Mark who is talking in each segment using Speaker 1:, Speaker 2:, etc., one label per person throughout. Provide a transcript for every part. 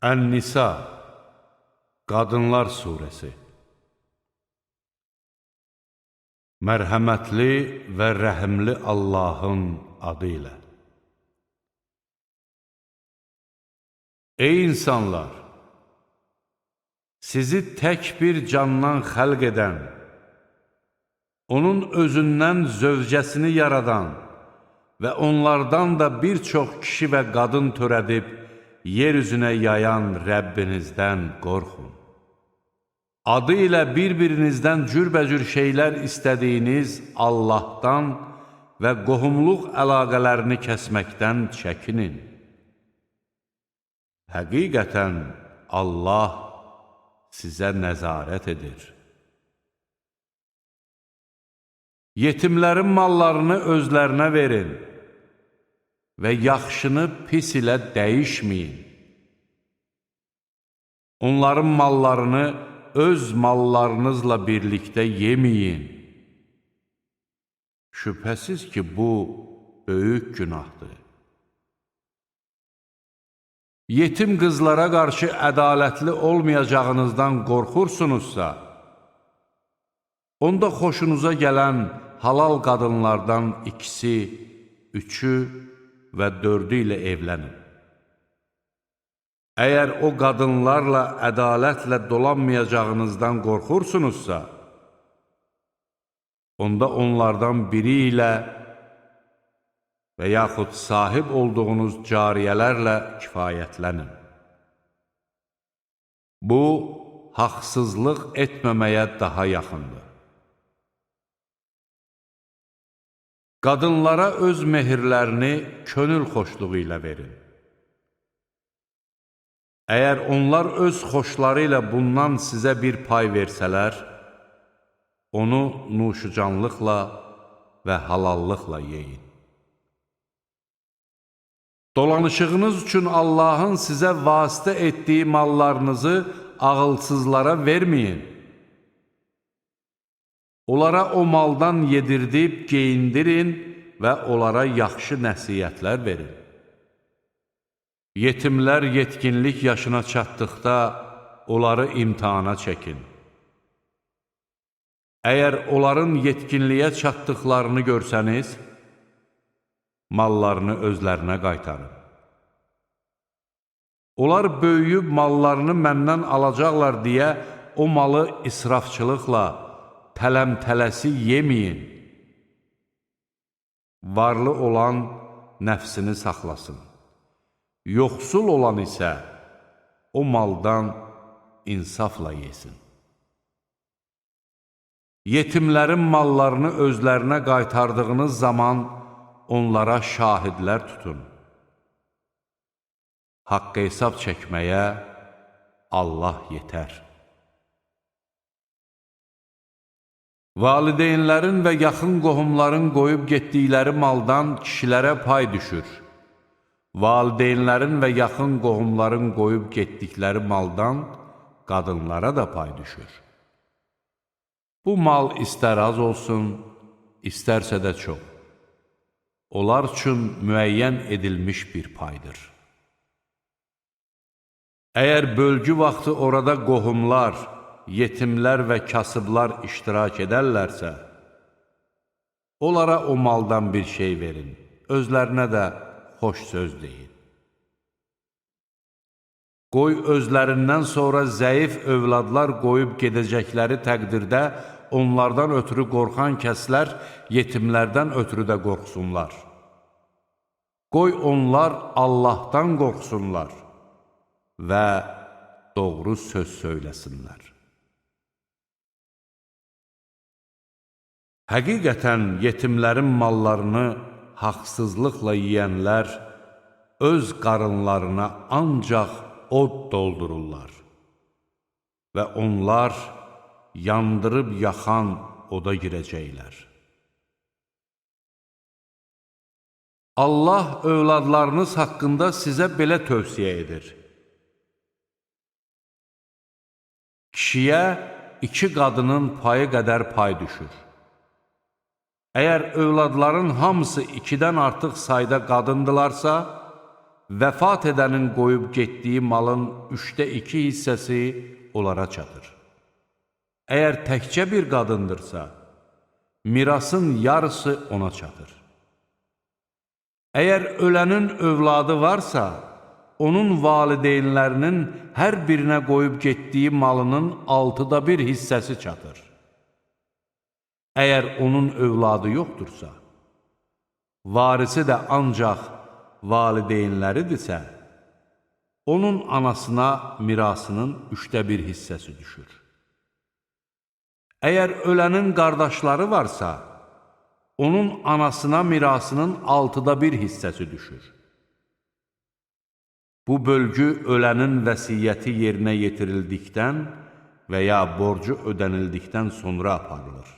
Speaker 1: Ən-Nisa, Qadınlar Suresi. Mərhəmətli və rəhimli Allahın adı ilə. Ey insanlar! Sizi tək bir candan xəlq edən, onun özündən zövcəsini yaradan və onlardan da bir çox kişi və qadın törədib, yer üzünə yayan Rəbbinizdən qorxun. Adı ilə bir-birinizdən cürbəcür şeylər istədiyiniz Allahdan və qohumluq əlaqələrini kəsməkdən çəkinin. Həqiqətən Allah sizə nəzarət edir. Yetimlərin mallarını özlərinə verin və yaxşını pis ilə dəyişməyin. Onların mallarını öz mallarınızla birlikdə yeməyin. Şübhəsiz ki, bu böyük günahdır. Yetim qızlara qarşı ədalətli olmayacağınızdan qorxursunuzsa, onda xoşunuza gələn halal qadınlardan ikisi, üçü və dördü ilə evlənin. Əgər o qadınlarla ədalətlə dolanmayacağınızdan qorxursunuzsa, onda onlardan biri ilə və yaxud sahib olduğunuz cariyələrlə kifayətlənin. Bu, haqsızlıq etməməyə daha yaxındır. Qadınlara öz mehirlərini könül xoşluğu ilə verin. Əgər onlar öz xoşları ilə bundan sizə bir pay versələr, onu nuşucanlıqla və halallıqla yeyin. Dolanışığınız üçün Allahın sizə vasitə etdiyi mallarınızı ağılsızlara verməyin. Onlara o maldan yedirdib, geyindirin və onlara yaxşı nəsiyyətlər verin. Yetimlər yetkinlik yaşına çatdıqda onları imtihana çəkin. Əgər onların yetkinliyə çatdıqlarını görsəniz, mallarını özlərinə qaytarın. Onlar böyüyüb mallarını məndən alacaqlar deyə o malı israfçılıqla, tələm-tələsi yeməyin. Varlı olan nəfsini saxlasın. Yoxsul olan isə o maldan insafla yesin. Yetimlərin mallarını özlərinə qaytardığınız zaman onlara şahidlər tutun. Haqq hesab çəkməyə Allah yetər. Valideynlərin və yaxın qohumların qoyub getdikləri maldan kişilərə pay düşür. Valideynlərin və yaxın qohumların qoyub getdikləri maldan qadınlara da pay düşür. Bu mal istər az olsun, istərsə də çox. Onlar üçün müəyyən edilmiş bir paydır. Əgər bölgü vaxtı orada qohumlar, yetimlər və kasıblar iştirak edərlərsə, onlara o maldan bir şey verin, özlərinə də xoş söz deyin. Qoy özlərindən sonra zəif övladlar qoyub gedəcəkləri təqdirdə onlardan ötürü qorxan kəslər yetimlərdən ötürü də qorxsunlar. Qoy onlar Allahdan qorxsunlar və doğru söz söyləsinlər. Həqiqətən yetimlərin mallarını haqsızlıqla yiyənlər öz qarınlarına ancaq od doldururlar və onlar yandırıb yaxan oda girəcəklər. Allah övladlarınız haqqında sizə belə tövsiyə edir. Kişiyə 2 qadının payı qədər pay düşür. Əgər övladların hamısı 2-dən artıq sayda qadındılarsa, vəfat edənin qoyub getdiyi malın 2/3 hissəsi onlara çatır. Əgər təkcə bir qadındırsa, mirasın yarısı ona çatır. Əgər ölənin övladı varsa, onun valideynlərinin hər birinə qoyub getdiyi malının 1/6 hissəsi çatır. Əgər onun övladı yoxdursa, varisi də ancaq valideynləridirsə, onun anasına mirasının 1/3 hissəsi düşür. Əgər ölənin qardaşları varsa, onun anasına mirasının 1/6 hissəsi düşür. Bu bölgü ölənin vəsiyyəti yerinə yetirildikdən və ya borcu ödənildikdən sonra aparılır.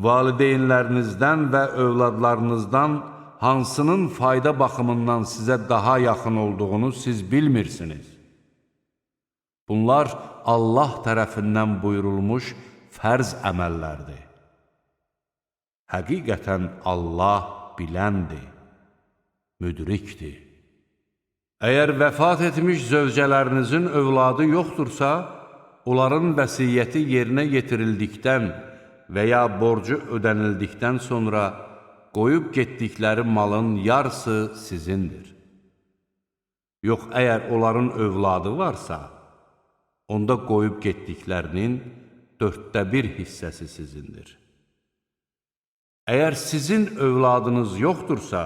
Speaker 1: Valideynlərinizdən və övladlarınızdan hansının fayda baxımından sizə daha yaxın olduğunu siz bilmirsiniz. Bunlar Allah tərəfindən buyurulmuş fərz əməllərdir. Həqiqətən Allah biləndir, müdrikdir. Əgər vəfat etmiş zövcələrinizin övladı yoxdursa, onların vəsiyyəti yerinə yetirildikdən və ya borcu ödənildikdən sonra qoyub getdikləri malın yarısı sizindir. Yox, əgər onların övladı varsa, onda qoyub getdiklərinin 1/4 hissəsi sizindir. Əgər sizin övladınız yoxdursa,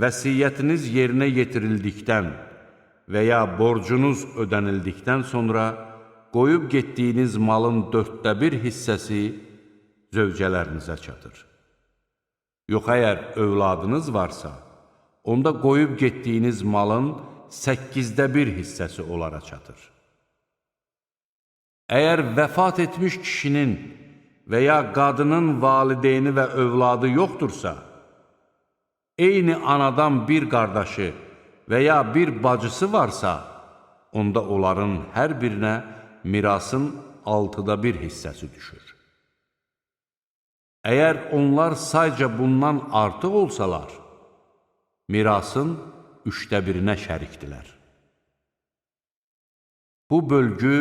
Speaker 1: vəsiyyətiniz yerinə yetirildikdən və ya borcunuz ödənildikdən sonra qoyub getdiyiniz malın 1/4 hissəsi zövcələrinizə çatır. Yox, əgər övladınız varsa, onda qoyub getdiyiniz malın 8/1 hissəsi onlara çatır. Əgər vəfat etmiş kişinin və ya qadının valideyni və övladı yoxdursa, eyni anadan bir qardaşı və ya bir bacısı varsa, onda onların hər birinə mirasın 1/6 hissəsi düşür. Əgər onlar sayca bundan artıq olsalar, mirasın 1/3 şərikdilər. Bu bölgü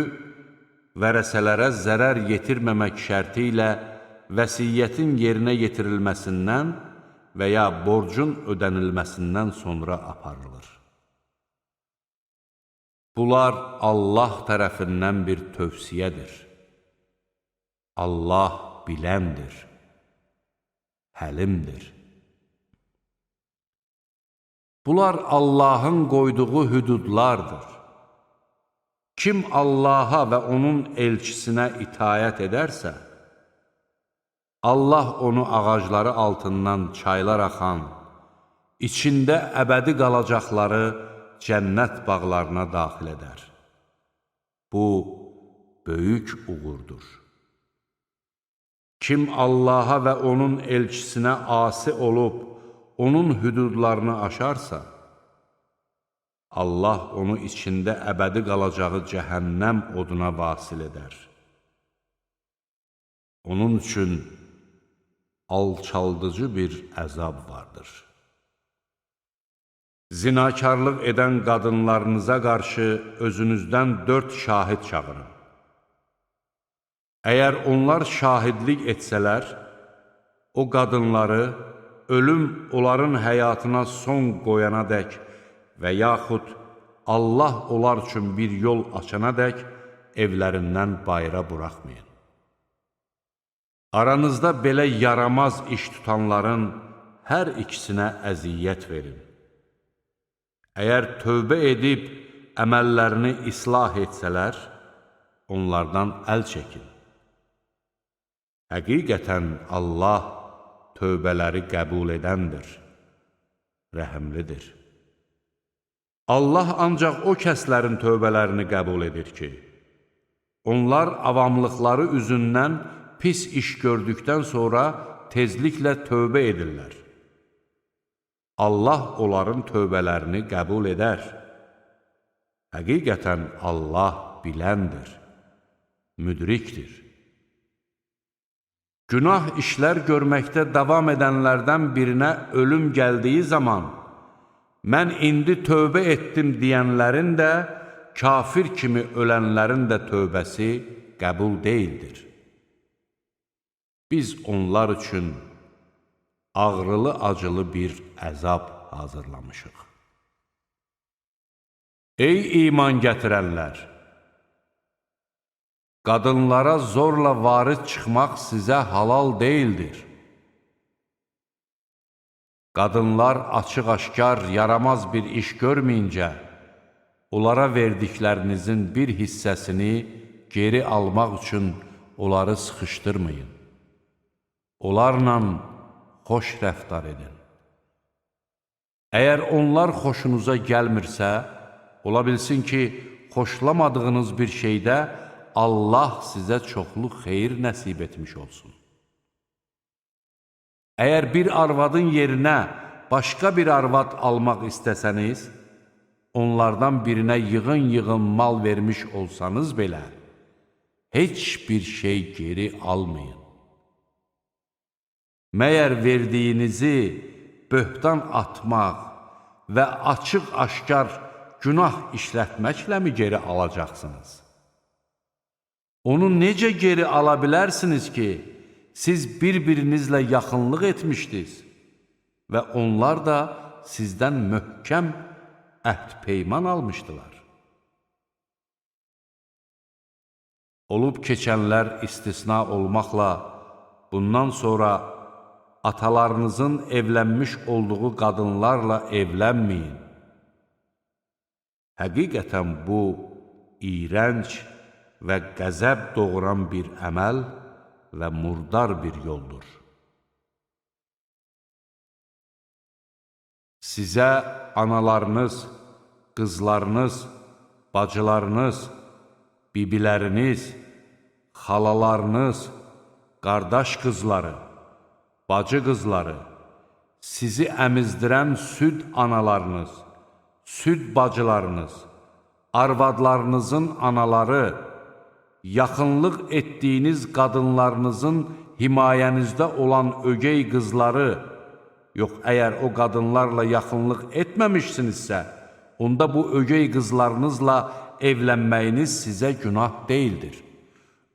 Speaker 1: vərəsələrə zərər yetirməmək şərti ilə vəsiyyətin yerinə yetirilməsindən və ya borcun ödənilməsindən sonra aparılır. Bunlar Allah tərəfindən bir tövsiyədir. Allah biləndir, həlimdir. Bunlar Allahın qoyduğu hüdudlardır. Kim Allaha və onun elçisinə itayət edərsə, Allah onu ağacları altından çaylar axan, içində əbədi qalacaqları cənnət bağlarına daxil edər. Bu, böyük uğurdur. Kim Allaha və onun elçisinə asi olub, onun hüdudlarını aşarsa, Allah onu içində əbədi qalacağı cəhənnəm oduna vasil edər. Onun üçün alçaldıcı bir əzab vardır. Zinakarlıq edən qadınlarınıza qarşı özünüzdən 4 şahid çağırın. Əgər onlar şahidlik etsələr, o qadınları ölüm onların həyatına son qoyana dək və yaxud Allah onlar üçün bir yol açana dək evlərindən bayıra buraxmayın. Aranızda belə yaramaz iş tutanların hər ikisinə əziyyət verin. Əgər tövbə edib əməllərini islah etsələr, onlardan əl çəkin. Həqiqətən Allah tövbələri qəbul edəndir, rəhimlidir. Allah ancaq o kəslərin tövbələrini qəbul edir ki, onlar avamlıqları üzündən pis iş gördükdən sonra tezliklə tövbə edirlər. Allah onların tövbələrini qəbul edər. Həqiqətən Allah biləndir, müdrikdir. Günah işlər görməkdə davam edənlərdən birinə ölüm gəldiyi zaman, mən indi tövbə etdim deyənlərin də, kafir kimi ölənlərin də tövbəsi qəbul deyildir. Biz onlar üçün ağrılı-acılı bir əzab hazırlamışıq. Ey iman gətirənlər! Qadınlara zorla varis çıxmaq sizə halal deyildir. Qadınlar açıq-aşkar, yaramaz bir iş görməyincə, onlara verdiklərinizin bir hissəsini geri almaq üçün onları sıxışdırmayın. Onlarla xoş rəftar edin. Əgər onlar xoşunuza gəlmirsə, ola bilsin ki, xoşlamadığınız bir şeydə Allah sizə çoxlu xeyir nəsib etmiş olsun. Əgər bir arvadın yerinə başqa bir arvad almaq istəsəniz, onlardan birinə yığın-yığın mal vermiş olsanız belə, heç bir şey geri almayın. Məyər verdiyinizi böhtan atmaq və açıq-aşkar günah işlətməklə mi geri alacaqsınız? Onu necə geri ala bilərsiniz ki, siz bir-birinizlə yaxınlıq etmişdiniz və onlar da sizdən möhkəm əhd-peyman almışdılar. Olub keçənlər istisna olmaqla, bundan sonra atalarınızın evlənmiş olduğu qadınlarla evlənməyin. Həqiqətən bu, iyrənc və qəzəb doğuran bir əməl və murdar bir yoldur. Sizə analarınız, qızlarınız, bacılarınız, bibiləriniz, xalalarınız, qardaş qızları, bacı qızları, sizi əmizdirən süd analarınız, süd bacılarınız, arvadlarınızın anaları, yaxınlıq etdiyiniz qadınlarınızın himayənizdə olan ögey qızları, yox, əgər o qadınlarla yaxınlıq etməmişsinizsə, onda bu ögey qızlarınızla evlənməyiniz sizə günah deyildir.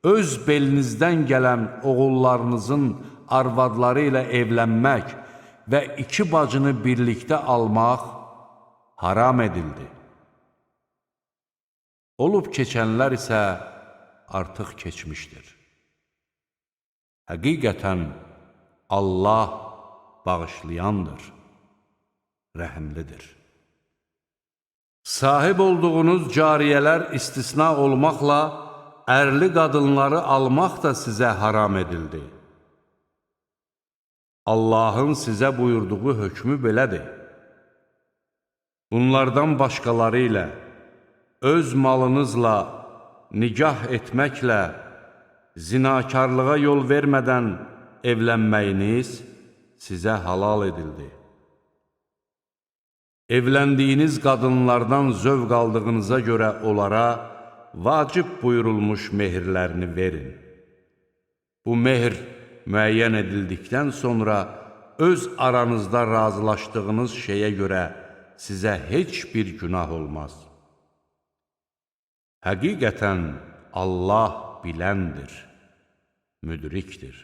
Speaker 1: Öz belinizdən gələn oğullarınızın arvadları ilə evlənmək və iki bacını birlikdə almaq haram edildi. Olub keçənlər isə artıq keçmişdir. Həqiqətən Allah bağışlayandır, rəhimlidir. Sahib olduğunuz cariyələr istisna olmaqla, ərli qadınları almaq da sizə haram edildi. Allahın sizə buyurduğu hökmü belədir. Bunlardan başqaları ilə, öz malınızla, nigah etməklə, zinakarlığa yol vermədən evlənməyiniz sizə halal edildi. Evləndiyiniz qadınlardan zövq aldığınıza görə onlara vacib buyurulmuş mehirlərini verin. Bu mehr müəyyən edildikdən sonra öz aranızda razılaşdığınız şeyə görə sizə heç bir günah olmaz. Həqiqətən Allah biləndir, müdrikdir.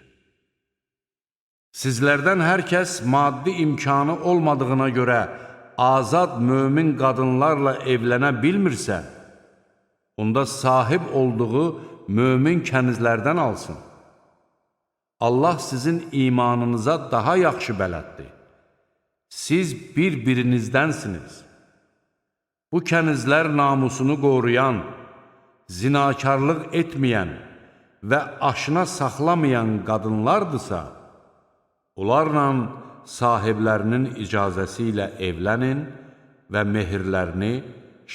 Speaker 1: Sizlərdən hər kəs maddi imkanı olmadığına görə azad mömin qadınlarla evlənə bilmirsə, onda sahib olduğu mömin kənizlərdən alsın. Allah sizin imanınıza daha yaxşı bələddir. Siz bir-birinizdənsiniz. Bu kənizlər namusunu qoruyan, zinakarlıq etməyən və aşına saxlamayan qadınlardırsa, onlarla sahiblərinin icazəsi ilə evlənin və mehirlərini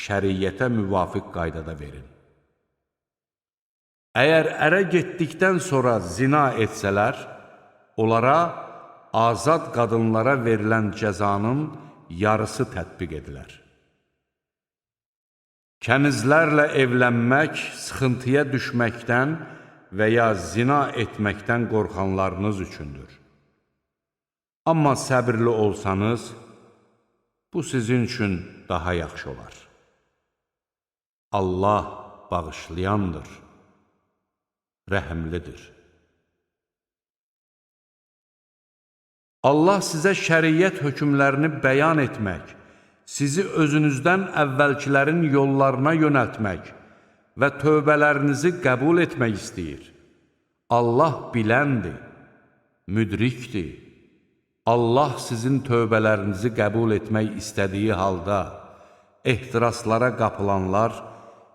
Speaker 1: şəriyyətə müvafiq qaydada verin. Əgər ərə getdikdən sonra zina etsələr, onlara azad qadınlara verilən cəzanın yarısı tətbiq edilər. Kənizlərlə evlənmək sıxıntıya düşməkdən və ya zina etməkdən qorxanlarınız üçündür. Amma səbirli olsanız, bu sizin üçün daha yaxşı olar. Allah bağışlayandır, rəhimlidir. Allah sizə şəriət hökmlərini bəyan etmək, sizi özünüzdən əvvəlkilərin yollarına yönəltmək və tövbələrinizi qəbul etmək istəyir. Allah biləndir, müdrikdir. Allah sizin tövbələrinizi qəbul etmək istədiyi halda, ehtiraslara qapılanlar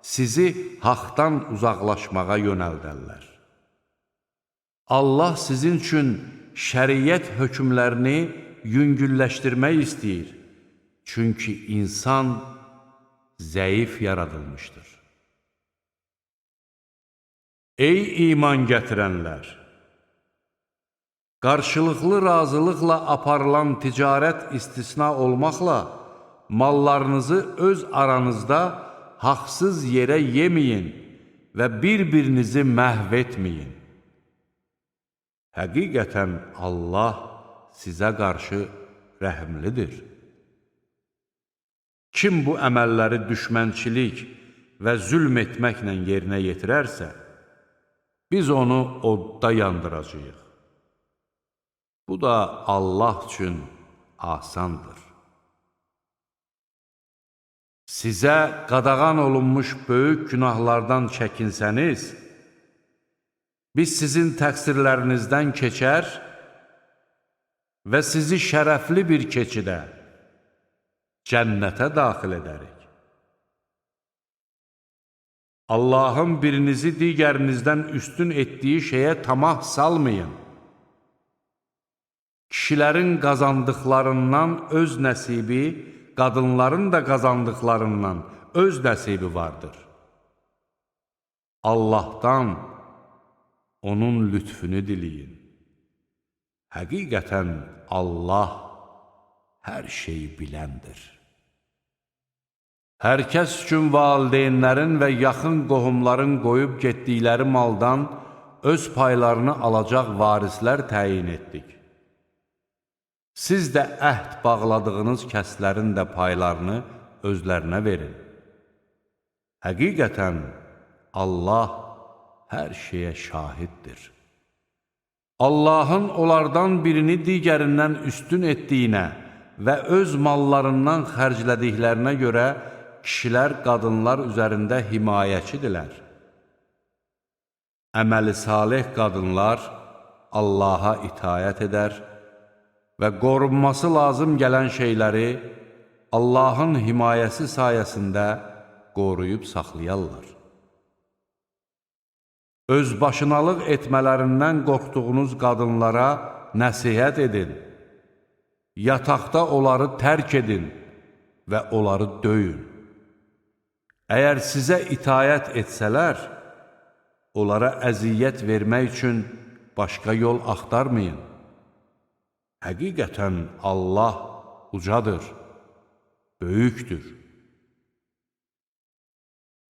Speaker 1: sizi haqdan uzaqlaşmağa yönəldərlər. Allah sizin üçün şəriət hökmlərini yüngülləşdirmək istəyir. Çünki insan zəif yaradılmışdır. Ey iman gətirənlər! Qarşılıqlı razılıqla aparılan ticarət istisna olmaqla, mallarınızı öz aranızda haqsız yerə yeməyin və bir-birinizi məhv etməyin. Həqiqətən Allah sizə qarşı rəhimlidir. Kim bu əməlləri düşmənçilik və zülm etməklə yerinə yetirərsə, biz onu odda yandıracağıq. Bu da Allah üçün asandır. Sizə qadağan olunmuş böyük günahlardan çəkinsəniz, biz sizin təqsirlərinizdən keçər və sizi şərəfli bir keçidə, cənnətə daxil edərik. Allahın birinizi digərinizdən üstün etdiyi şeyə tamah salmayın. Kişilərin qazandıqlarından öz nəsibi, qadınların da qazandıqlarından öz nəsibi vardır. Allahdan onun lütfünü diləyin. Həqiqətən Allah hər şeyi biləndir. Hər kəs üçün valideynlərin və yaxın qohumların qoyub getdikləri maldan öz paylarını alacaq varislər təyin etdik. Siz də əhd bağladığınız kəslərin də paylarını özlərinə verin. Həqiqətən Allah hər şeyə şahiddir. Allahın onlardan birini digərindən üstün etdiyinə və öz mallarından xərclədiklərinə görə kişilər qadınlar üzərində himayəçidirlər. Əməli salih qadınlar Allaha itayət edər və qorunması lazım gələn şeyləri Allahın himayəsi sayəsində qoruyub saxlayarlar. Özbaşınalıq etmələrindən qorxduğunuz qadınlara nəsihət edin, yataqda onları tərk edin və onları döyün. Əgər sizə itayət etsələr, onlara əziyyət vermək üçün başqa yol axtarmayın. Həqiqətən Allah ucadır, böyükdür.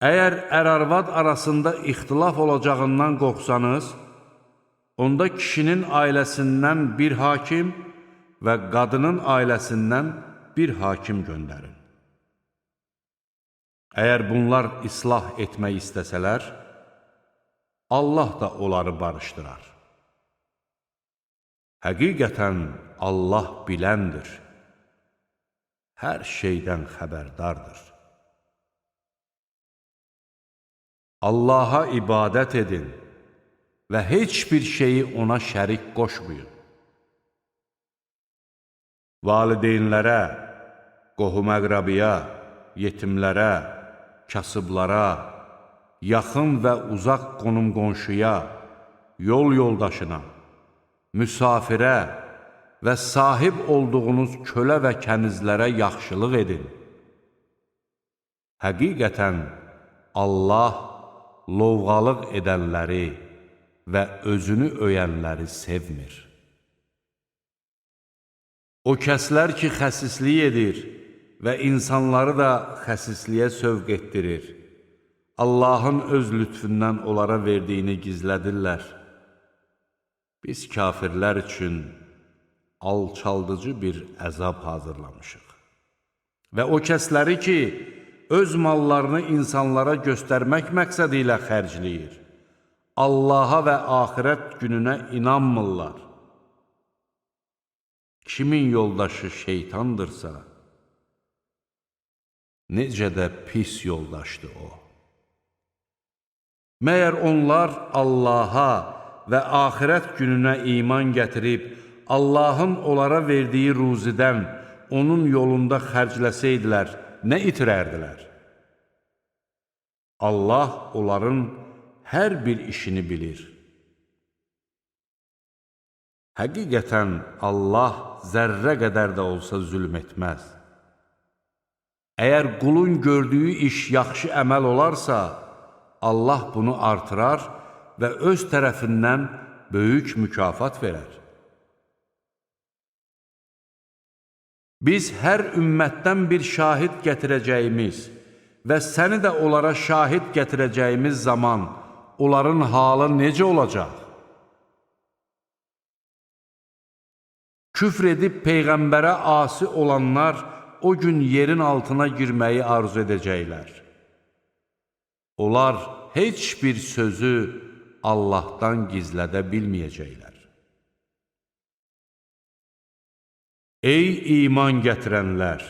Speaker 1: Əgər ər-arvad arasında ixtilaf olacağından qorxsanız, onda kişinin ailəsindən bir hakim və qadının ailəsindən bir hakim göndərin. Əgər bunlar islah etmək istəsələr, Allah da onları barışdırar. Həqiqətən Allah biləndir, hər şeydən xəbərdardır. Allaha ibadət edin və heç bir şeyi ona şərik qoşmayın. Valideynlərə, qohum-əqrabiya, yetimlərə, kasıblara, yaxın və uzaq qonum-qonşuya, yol yoldaşına, müsafirə və sahib olduğunuz kölə və kənizlərə yaxşılıq edin. Həqiqətən Allah lovğalıq edənləri və özünü öyənləri sevmir. O kəslər ki, xəsislik edir və insanları da xəsisliyə sövq etdirir, Allahın öz lütfündən onlara verdiyini gizlədirlər. Biz kafirlər üçün alçaldıcı bir əzab hazırlamışıq. Və o kəsləri ki, öz mallarını insanlara göstərmək məqsədi ilə xərcləyir, Allaha və axirət gününə inanmırlar. Kimin yoldaşı şeytandırsa, necə də pis yoldaşdır o. Məyər onlar Allaha və axirət gününə iman gətirib, Allahın onlara verdiyi ruzidən onun yolunda xərcləsəydilər, nə itirərdilər? Allah onların hər bir işini bilir. Həqiqətən Allah zərrə qədər də olsa zülm etməz. Əgər qulun gördüyü iş yaxşı əməl olarsa, Allah bunu artırar və öz tərəfindən böyük mükafat verər. Biz hər ümmətdən bir şahid gətirəcəyimiz və səni də onlara şahid gətirəcəyimiz zaman onların halı necə olacaq? Küfr edib Peyğəmbərə asi olanlar o gün yerin altına girməyi arzu edəcəklər. Onlar heç bir sözü Allahdan gizlədə bilməyəcəklər. Ey iman gətirənlər!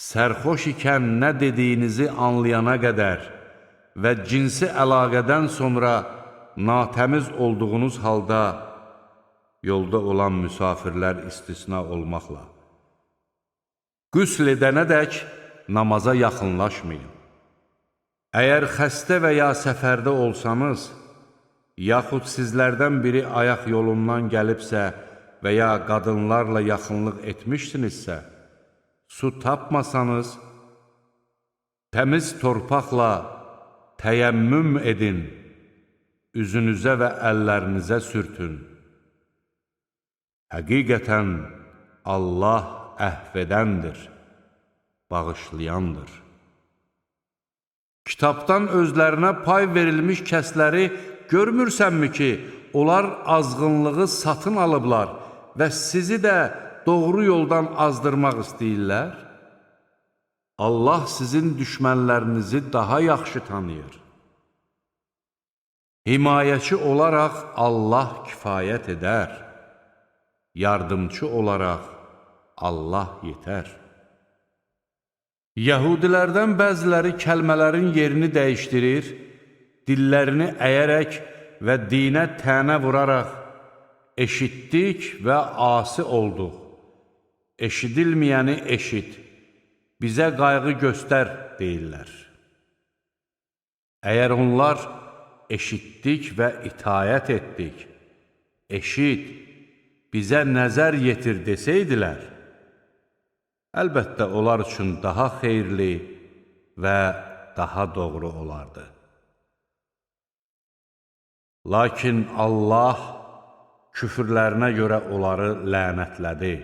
Speaker 1: Sərxoş ikən nə dediyinizi anlayana qədər və cinsi əlaqədən sonra natəmiz olduğunuz halda yolda olan müsafirlər istisna olmaqla qüsl edənədək namaza yaxınlaşmayın. Əgər xəstə və ya səfərdə olsanız, yaxud sizlərdən biri ayaq yolundan gəlibsə və ya qadınlarla yaxınlıq etmişsinizsə, su tapmasanız, təmiz torpaqla təyəmmüm edin, üzünüzə və əllərinizə sürtün. Həqiqətən Allah əhv edəndir, bağışlayandır. Kitabdan özlərinə pay verilmiş kəsləri görmürsənmi ki, onlar azğınlığı satın alıblar və sizi də doğru yoldan azdırmaq istəyirlər? Allah sizin düşmənlərinizi daha yaxşı tanıyır. Himayəçi olaraq Allah kifayət edər. Yardımçı olaraq Allah yetər. Yəhudilərdən bəziləri kəlmələrin yerini dəyişdirir, dillərini əyərək və dinə tənə vuraraq, eşitdik və asi olduq. Eşidilməyəni eşit, bizə qayğı göstər deyirlər. Əgər onlar eşitdik və itayət etdik, eşit, bizə nəzər yetir desəydilər, əlbəttə onlar üçün daha xeyirli və daha doğru olardı. Lakin Allah küfürlərinə görə onları lənətlədi.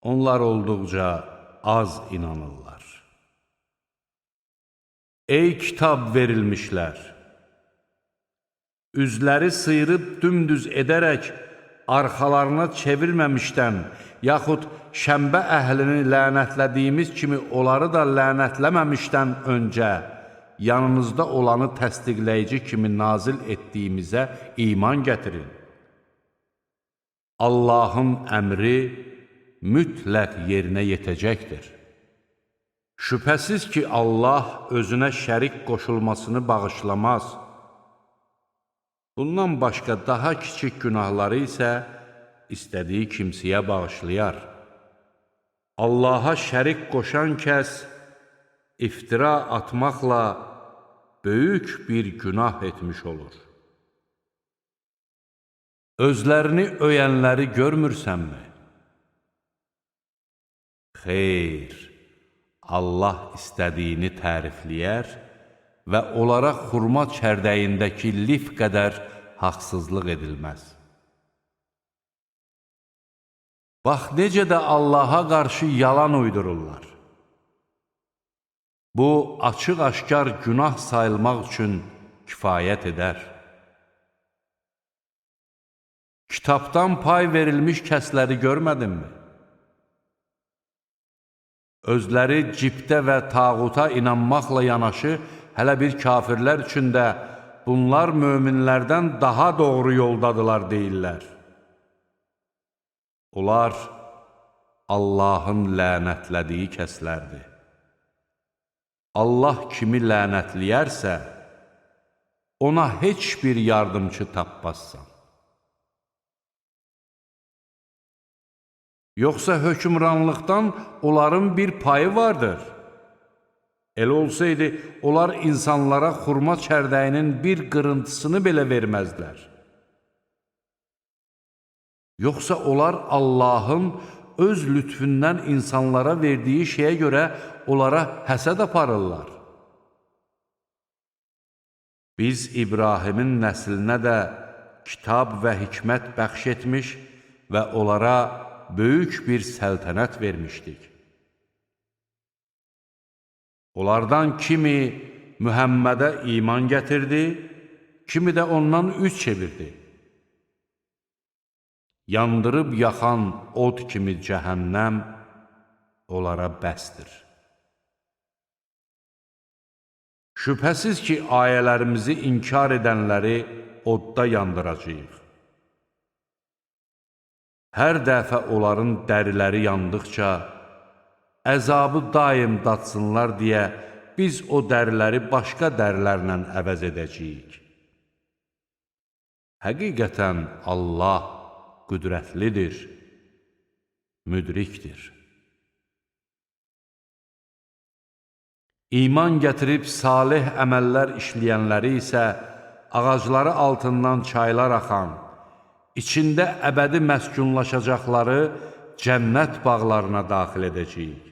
Speaker 1: Onlar olduqca az inanırlar. Ey kitab verilmişlər! Üzləri sıyırıb dümdüz edərək, arxalarına çevirməmişdən, yaxud şəmbə əhlini lənətlədiyimiz kimi onları da lənətləməmişdən öncə, yanınızda olanı təsdiqləyici kimi nazil etdiyimizə iman gətirin. Allahın əmri mütləq yerinə yetəcəkdir. Şübhəsiz ki, Allah özünə şərik qoşulmasını bağışlamaz. Bundan başqa daha kiçik günahları isə istədiyi kimsəyə bağışlayar. Allaha şərik qoşan kəs iftira atmaqla böyük bir günah etmiş olur. Özlərini öyənləri görmürsənmi? Xeyr, Allah istədiyini tərifləyər və onlara xurma çərdəyindəki lif qədər haqsızlıq edilməz. Bax, necə də Allaha qarşı yalan uydururlar. Bu, açıq-aşkar günah sayılmaq üçün kifayət edər. Kitabdan pay verilmiş kəsləri görmədinmi? Özləri cibdə və tağuta inanmaqla yanaşı, hələ bir kafirlər üçün də bunlar möminlərdən daha doğru yoldadılar deyirlər. Onlar Allahın lənətlədiyi kəslərdir. Allah kimi lənətləyərsə, ona heç bir yardımcı tapmazsan. Yoxsa hökmranlıqdan onların bir payı vardır. Elə olsaydı, onlar insanlara xurma çərdəyinin bir qırıntısını belə verməzlər. Yoxsa onlar Allahın öz lütfündən insanlara verdiyi şeyə görə onlara həsəd aparırlar. Biz İbrahimin nəslinə də kitab və hikmət bəxş etmiş və onlara böyük bir səltənət vermişdik. Onlardan kimi Mühəmmədə iman gətirdi, kimi də ondan üz çevirdi. Yandırıb yaxan od kimi cəhənnəm onlara bəsdir. Şübhəsiz ki, ayələrimizi inkar edənləri odda yandıracağıq. Hər dəfə onların dəriləri yandıqca, əzabı daim datsınlar deyə biz o dəriləri başqa dərilərlə əvəz edəcəyik. Həqiqətən Allah qüdrətlidir, müdrikdir. İman gətirib salih əməllər işləyənləri isə ağacları altından çaylar axan, içində əbədi məskunlaşacaqları cənnət bağlarına daxil edəcəyik.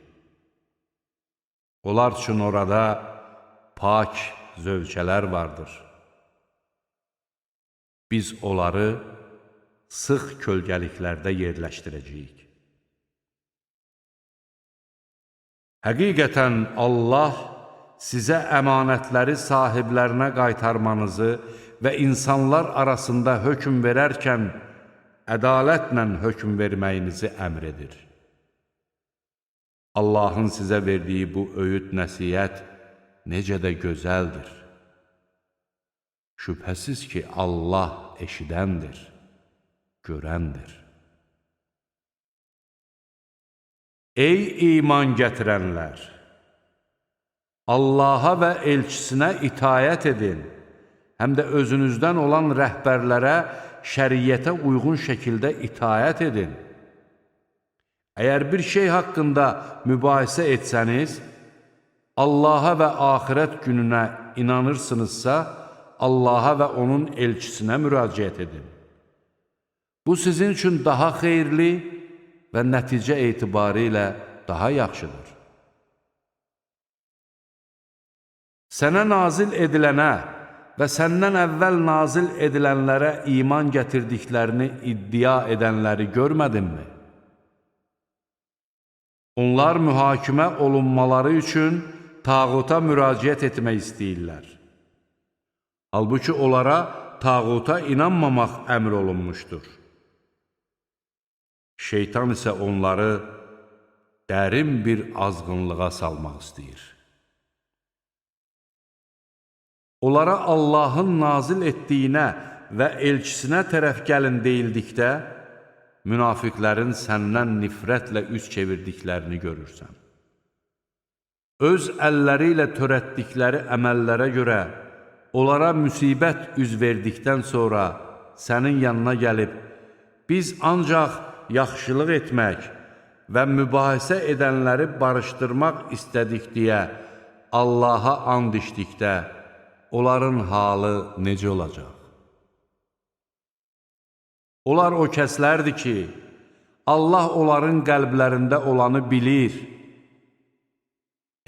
Speaker 1: Onlar üçün orada pak zövcələr vardır. Biz onları sıx kölgəliklərdə yerləşdirəcəyik. Həqiqətən Allah sizə əmanətləri sahiblərinə qaytarmanızı və insanlar arasında hökm verərkən ədalətlə hökm verməyinizi əmr edir. Allahın sizə verdiyi bu öyüd nəsihət necə də gözəldir. Şübhəsiz ki, Allah eşidəndir, görəndir. Ey iman gətirənlər! Allaha və elçisinə itayət edin, həm də özünüzdən olan rəhbərlərə şəriyyətə uyğun şəkildə itayət edin. Əgər bir şey haqqında mübahisə etsəniz, Allaha və axirət gününə inanırsınızsa, Allaha və onun elçisinə müraciət edin. Bu sizin üçün daha xeyirli və nəticə etibarı ilə daha yaxşıdır. Sənə nazil edilənə və səndən əvvəl nazil edilənlərə iman gətirdiklərini iddia edənləri görmədinmi? Onlar mühakimə olunmaları üçün tağuta müraciət etmək istəyirlər. Halbuki onlara tağuta inanmamaq əmr olunmuşdur. Şeytan isə onları dərin bir azğınlığa salmaq istəyir. Onlara Allahın nazil etdiyinə və elçisinə tərəf gəlin deyildikdə, münafiqlərin səndən nifrətlə üz çevirdiklərini görürsən. Öz əlləri ilə törətdikləri əməllərə görə onlara müsibət üz verdikdən sonra sənin yanına gəlib, biz ancaq yaxşılıq etmək və mübahisə edənləri barışdırmaq istədik deyə Allaha and içdikdə, onların halı necə olacaq? Onlar o kəslərdir ki, Allah onların qəlblərində olanı bilir.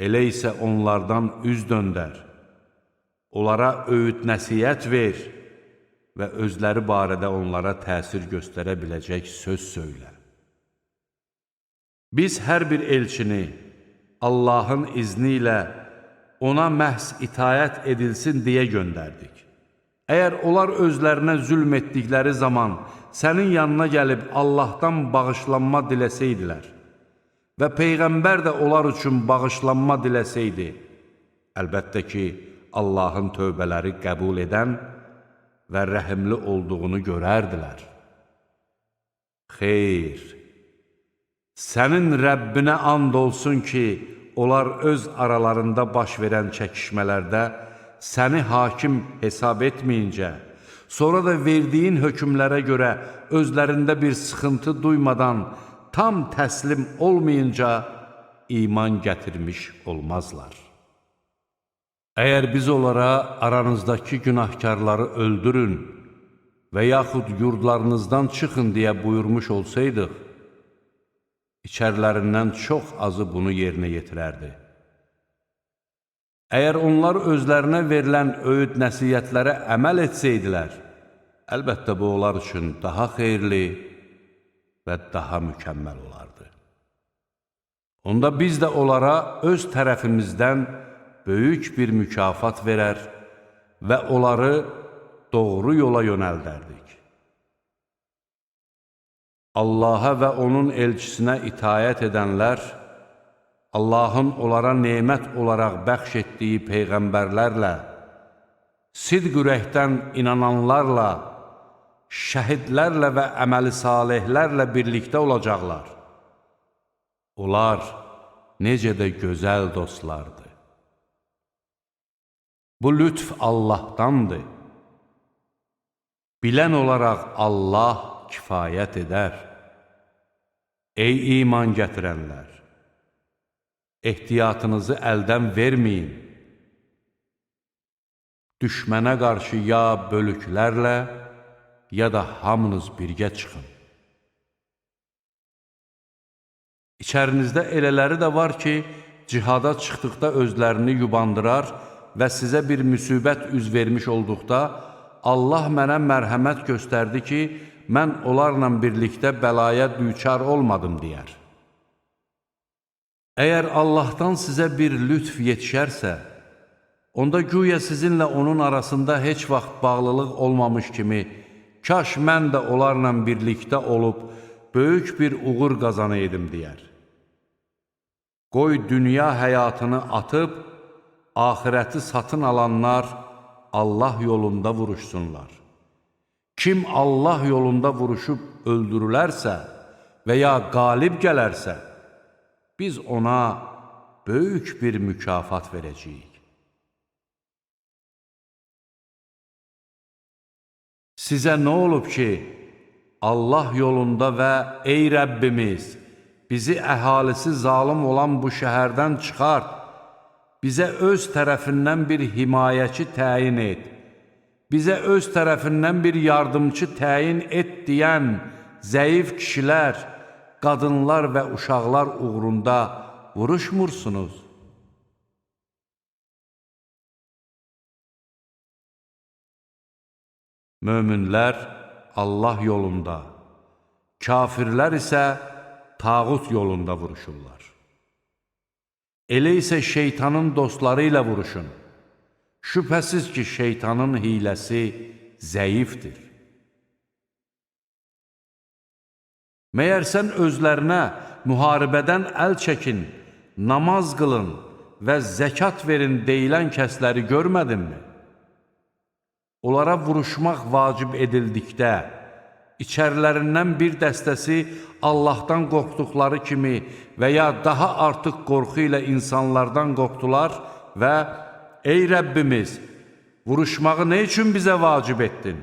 Speaker 1: Elə isə onlardan üz döndər, onlara öyüd nəsihət ver və özləri barədə onlara təsir göstərə biləcək söz söylə. Biz hər bir elçini Allahın izni ilə ona məhz itayət edilsin deyə göndərdik. Əgər onlar özlərinə zülm etdikləri zaman sənin yanına gəlib Allahdan bağışlanma diləsəydilər və Peyğəmbər də onlar üçün bağışlanma diləsəydi, əlbəttə ki, Allahın tövbələri qəbul edən və rəhimli olduğunu görərdilər. Xeyr, sənin Rəbbinə and olsun ki, onlar öz aralarında baş verən çəkişmələrdə səni hakim hesab etməyincə, sonra da verdiyin hökmlərə görə özlərində bir sıxıntı duymadan tam təslim olmayınca iman gətirmiş olmazlar. Əgər biz onlara aranızdakı günahkarları öldürün və yaxud yurdlarınızdan çıxın deyə buyurmuş olsaydıq, içərilərindən çox azı bunu yerinə yetirərdi. Əgər onlar özlərinə verilən öyüd nəsiyyətlərə əməl etsəydilər, əlbəttə bu onlar üçün daha xeyirli və daha mükəmməl olardı. Onda biz də onlara öz tərəfimizdən böyük bir mükafat verər və onları doğru yola yönəldərdik. Allaha və onun elçisinə itayət edənlər, Allahın onlara nemət olaraq bəxş etdiyi peyğəmbərlərlə, sidq ürəkdən inananlarla, şəhidlərlə və əməli salihlərlə birlikdə olacaqlar. Onlar necə də gözəl dostlardır. Bu lütf Allahdandır. Bilən olaraq Allah kifayət edər. Ey iman gətirənlər! Ehtiyatınızı əldən verməyin. Düşmənə qarşı ya bölüklərlə, ya da hamınız birgə çıxın. İçərinizdə elələri də var ki, cihada çıxdıqda özlərini yubandırar və sizə bir müsibət üz vermiş olduqda, Allah mənə mərhəmət göstərdi ki, mən onlarla birlikdə bəlaya düçar olmadım deyər. Əgər Allahdan sizə bir lütf yetişərsə, onda güya sizinlə onun arasında heç vaxt bağlılıq olmamış kimi, kaş mən də onlarla birlikdə olub, böyük bir uğur qazanaydım deyər. Qoy dünya həyatını atıb, axirəti satın alanlar Allah yolunda vuruşsunlar. Kim Allah yolunda vuruşub öldürülərsə və ya qalib gələrsə, biz ona böyük bir mükafat verəcəyik. Sizə nə olub ki, Allah yolunda və ey Rəbbimiz, bizi əhalisi zalım olan bu şəhərdən çıxart, bizə öz tərəfindən bir himayəçi təyin et, bizə öz tərəfindən bir yardımcı təyin et deyən zəif kişilər, qadınlar və uşaqlar uğrunda vuruşmursunuz. Möminlər Allah yolunda, kafirlər isə tağut yolunda vuruşurlar. Elə isə şeytanın dostları ilə vuruşun. Şübhəsiz ki, şeytanın hiləsi zəifdir. Məyər sən özlərinə müharibədən əl çəkin, namaz qılın və zəkat verin deyilən kəsləri görmədinmi? Onlara vuruşmaq vacib edildikdə, içərilərindən bir dəstəsi Allahdan qorxduqları kimi və ya daha artıq qorxu ilə insanlardan qorxdular və ey Rəbbimiz, vuruşmağı nə üçün bizə vacib etdin?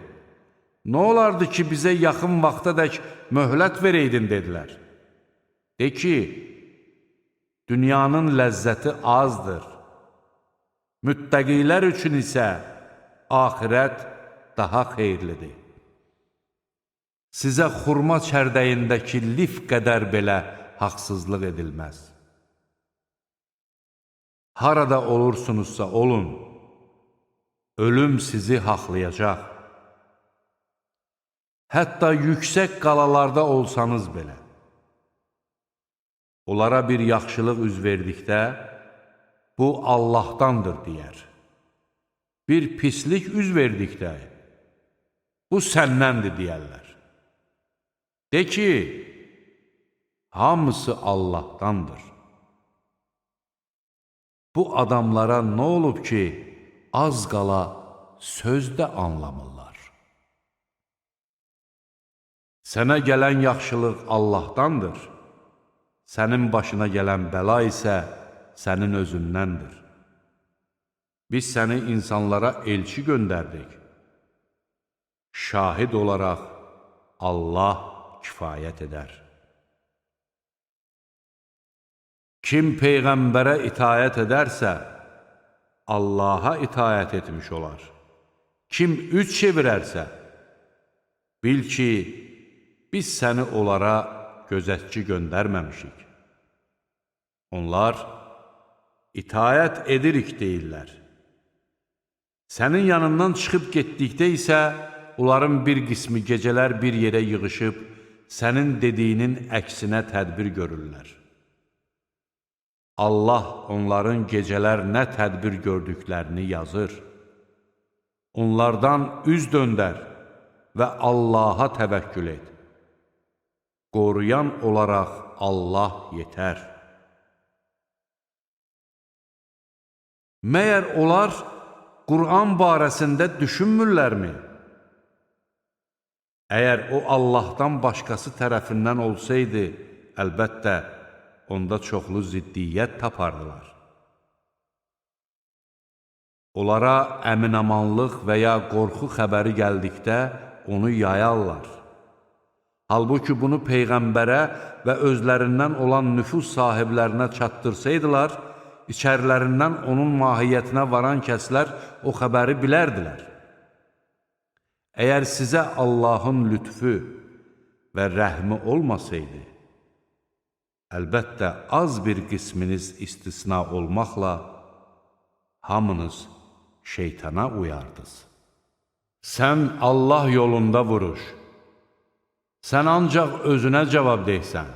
Speaker 1: Nə olardı ki, bizə yaxın vaxtadək möhlət verəydin, dedilər. De ki, dünyanın ləzzəti azdır. Müttəqilər üçün isə axirət daha xeyirlidir. Sizə xurma çərdəyindəki lif qədər belə haqsızlıq edilməz. Harada olursunuzsa olun, ölüm sizi haqlayacaq. Hətta yüksək qalalarda olsanız belə. Onlara bir yaxşılıq üz verdikdə, bu Allahdandır deyər. Bir pislik üz verdikdə, bu səndəndir deyərlər. De ki, hamısı Allahdandır. Bu adamlara nə olub ki, az qala söz də anlamırlar. Sənə gələn yaxşılıq Allahdandır, sənin başına gələn bəla isə sənin özündəndir. Biz səni insanlara elçi göndərdik. Şahid olaraq Allah kifayət edər. Kim Peyğəmbərə itayət edərsə, Allaha itayət etmiş olar. Kim üç çevirərsə, bil ki, biz səni onlara gözətçi göndərməmişik. Onlar itayət edirik deyirlər. Sənin yanından çıxıb getdikdə isə, onların bir qismi gecələr bir yerə yığışıb, sənin dediyinin əksinə tədbir görürlər. Allah onların gecələr nə tədbir gördüklərini yazır. Onlardan üz döndər və Allaha təvəkkül et. Qoruyan olaraq Allah yetər. Məyər onlar Qur'an barəsində düşünmürlərmi? Əgər o Allahdan başqası tərəfindən olsaydı, əlbəttə, onda çoxlu ziddiyyət tapardılar. Onlara əminamanlıq və ya qorxu xəbəri gəldikdə onu yayarlar. Halbuki bunu Peyğəmbərə və özlərindən olan nüfuz sahiblərinə çatdırsaydılar, içərilərindən onun mahiyyətinə varan kəslər o xəbəri bilərdilər. Əgər sizə Allahın lütfü və rəhmi olmasaydı, əlbəttə az bir qisminiz istisna olmaqla hamınız şeytana uyardınız. Sən Allah yolunda vuruş. Sən ancaq özünə cavab deysən.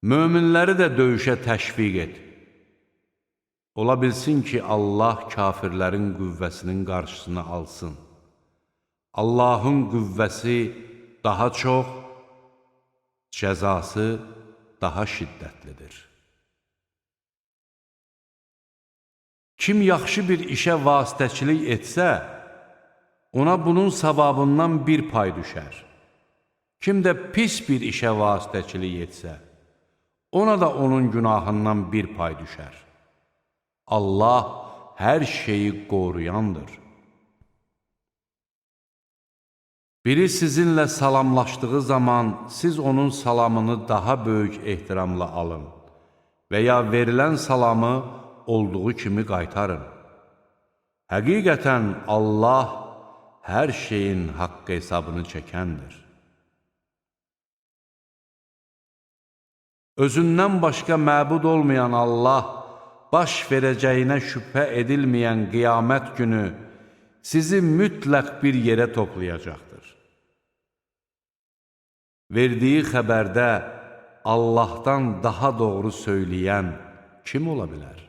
Speaker 1: Möminləri də döyüşə təşviq et. Ola bilsin ki, Allah kafirlərin qüvvəsinin qarşısını alsın. Allahın qüvvəsi daha çox, cəzası daha şiddətlidir. Kim yaxşı bir işə vasitəçilik etsə, ona bunun savabından bir pay düşər. Kim də pis bir işə vasitəçilik etsə, ona da onun günahından bir pay düşər. Allah hər şeyi qoruyandır. Biri sizinlə salamlaşdığı zaman siz onun salamını daha böyük ehtiramla alın və ya verilən salamı olduğu kimi qaytarın. Həqiqətən Allah hər şeyin haqq hesabını çəkəndir. Özündən başqa məbud olmayan Allah, baş verəcəyinə şübhə edilməyən qiyamət günü sizi mütləq bir yerə toplayacaqdır. Verdiyi xəbərdə Allahdan daha doğru söyləyən kim ola bilər?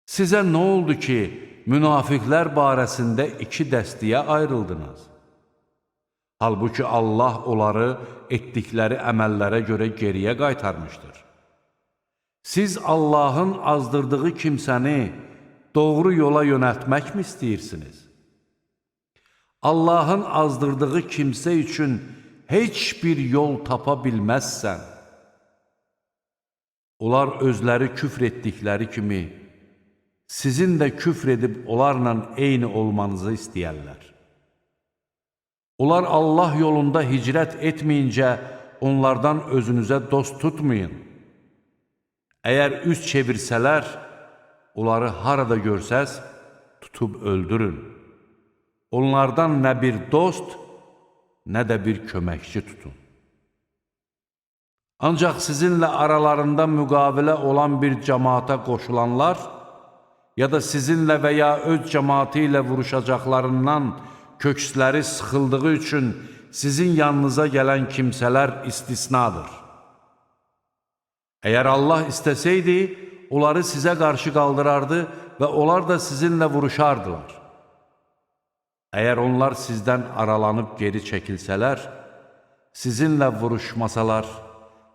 Speaker 1: Sizə nə oldu ki, münafiqlər barəsində iki dəstəyə ayrıldınız? Halbuki Allah onları etdikləri əməllərə görə geriyə qaytarmışdır. Siz Allahın azdırdığı kimsəni doğru yola yönəltməkmi istəyirsiniz? Allahın azdırdığı kimsə üçün heç bir yol tapa bilməzsən. Onlar özləri küfr etdikləri kimi, sizin də küfr edib onlarla eyni olmanızı istəyərlər. Onlar Allah yolunda hicrət etməyincə onlardan özünüzə dost tutmayın. Əgər üz çevirsələr, onları harada görsəz, tutub öldürün. Onlardan nə bir dost, nə də bir köməkçi tutun. Ancaq sizinlə aralarında müqavilə olan bir cəmaata qoşulanlar, ya da sizinlə və ya öz cəmaatı ilə vuruşacaqlarından köksləri sıxıldığı üçün sizin yanınıza gələn kimsələr istisnadır. Əgər Allah istəsəydi, onları sizə qarşı qaldırardı və onlar da sizinlə vuruşardılar. Əgər onlar sizdən aralanıb geri çəkilsələr, sizinlə vuruşmasalar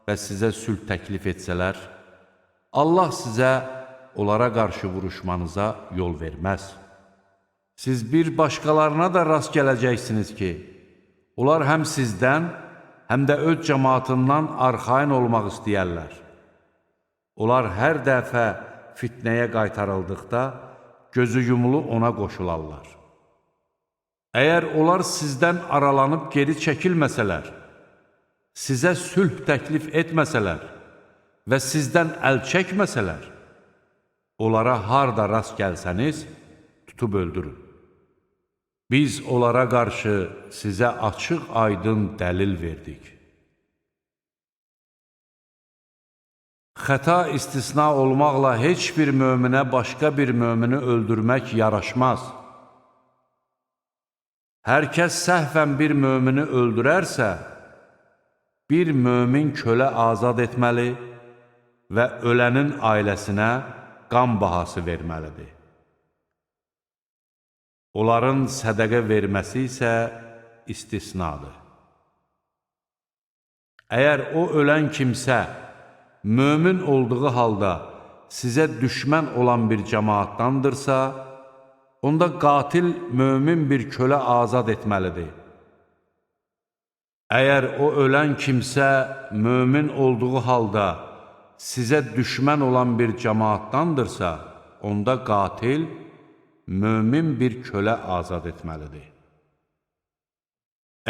Speaker 1: və sizə sülh təklif etsələr, Allah sizə onlara qarşı vuruşmanıza yol verməz. Siz bir başqalarına da rast gələcəksiniz ki, onlar həm sizdən, həm də öz cəmaatından arxayın olmaq istəyərlər. Onlar hər dəfə fitnəyə qaytarıldıqda, gözü yumulu ona qoşularlar. Əgər onlar sizdən aralanıb geri çəkilməsələr, sizə sülh təklif etməsələr və sizdən əl çəkməsələr, onlara harda rast gəlsəniz, tutub öldürün. Biz onlara qarşı sizə açıq-aydın dəlil verdik. Xəta istisna olmaqla heç bir möminə başqa bir mömini öldürmək yaraşmaz. Hər kəs səhvən bir mömini öldürərsə, bir mömin kölə azad etməli və ölənin ailəsinə qan bahası verməlidir. Onların sədəqə verməsi isə istisnadır. Əgər o ölən kimsə mömin olduğu halda sizə düşmən olan bir cəmaatdandırsa, onda qatil mömin bir kölə azad etməlidir. Əgər o ölən kimsə mömin olduğu halda sizə düşmən olan bir cəmaatdandırsa, onda qatil mömin bir kölə azad etməlidir.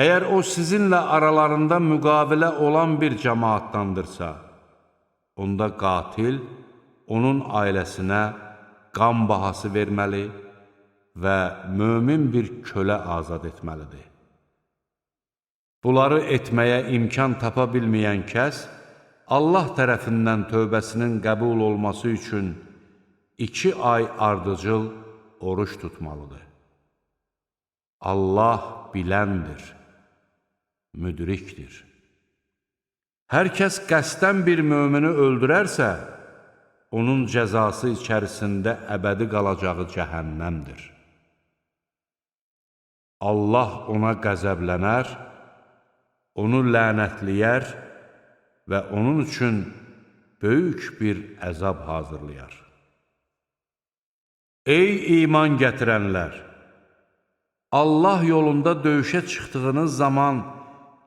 Speaker 1: Əgər o sizinlə aralarında müqavilə olan bir cəmaatdandırsa, onda qatil onun ailəsinə qan bahası verməli və mömin bir kölə azad etməlidir. Bunları etməyə imkan tapa bilməyən kəs, Allah tərəfindən tövbəsinin qəbul olması üçün 2 ay ardıcıl oruç tutmalıdır. Allah biləndir, müdrikdir. Hər kəs qəsdən bir mömini öldürərsə, onun cəzası içərisində əbədi qalacağı cəhənnəmdir. Allah ona qəzəblənər, onu lənətləyər və onun üçün böyük bir əzab hazırlayar. Ey iman gətirənlər! Allah yolunda döyüşə çıxdığınız zaman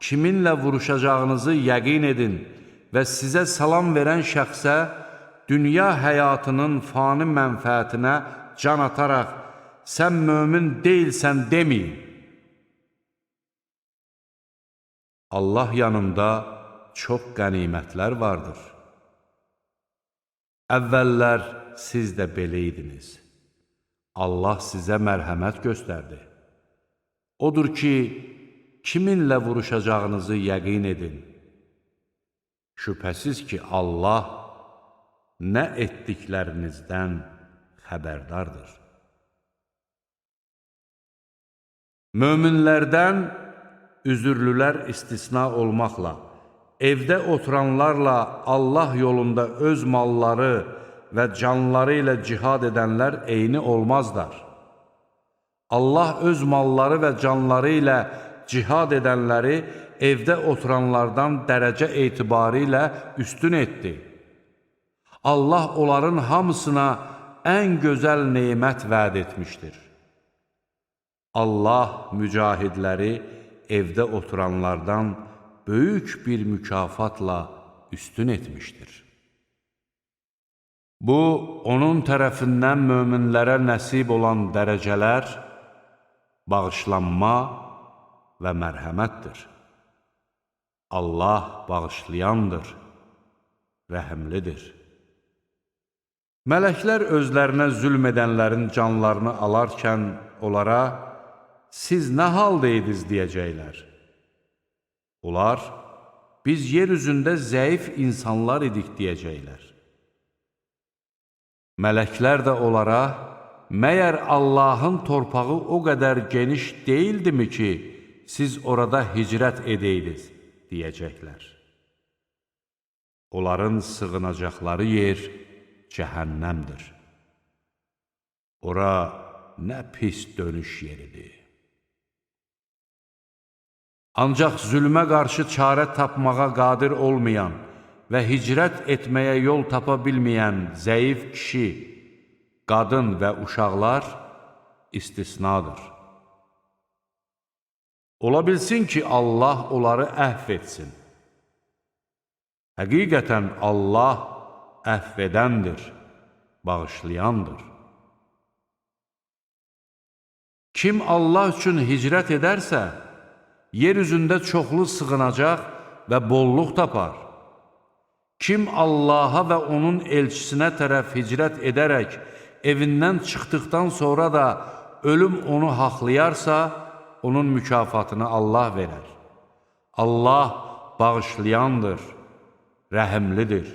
Speaker 1: kiminlə vuruşacağınızı yəqin edin və sizə salam verən şəxsə dünya həyatının fani mənfəətinə can ataraq sən mömin deyilsən deməyin. Allah yanında çox qənimətlər vardır. Əvvəllər siz də belə idiniz. Allah sizə mərhəmət göstərdi. Odur ki, kiminlə vuruşacağınızı yəqin edin. Şübhəsiz ki, Allah nə etdiklərinizdən xəbərdardır. Möminlərdən üzürlülər istisna olmaqla, evdə oturanlarla Allah yolunda öz malları və canları ilə cihad edənlər eyni olmazlar. Allah öz malları və canları ilə cihad edənləri evdə oturanlardan dərəcə etibarı ilə üstün etdi. Allah onların hamısına ən gözəl nemət vəd etmişdir. Allah mücahidləri evdə oturanlardan böyük bir mükafatla üstün etmişdir. Bu, onun tərəfindən möminlərə nəsib olan dərəcələr, bağışlanma və mərhəmətdir. Allah bağışlayandır, rəhimlidir. Mələklər özlərinə zülm edənlərin canlarını alarkən onlara, siz nə haldaydınız deyəcəklər. Onlar, biz yer üzündə zəif insanlar idik deyəcəklər. Mələklər də onlara, məyər Allahın torpağı o qədər geniş deyildimi ki, siz orada hicrət edəydiniz, deyəcəklər. Onların sığınacaqları yer cəhənnəmdir. Ora nə pis dönüş yeridir. Ancaq zülmə qarşı çarə tapmağa qadir olmayan və hicrət etməyə yol tapa bilməyən zəif kişi, qadın və uşaqlar istisnadır. Ola bilsin ki, Allah onları əhv etsin. Həqiqətən Allah əhv edəndir, bağışlayandır. Kim Allah üçün hicrət edərsə, yer üzündə çoxlu sığınacaq və bolluq tapar. Kim Allaha və onun elçisinə tərəf hicrət edərək, evindən çıxdıqdan sonra da ölüm onu haqlayarsa, onun mükafatını Allah verər. Allah bağışlayandır, rəhimlidir.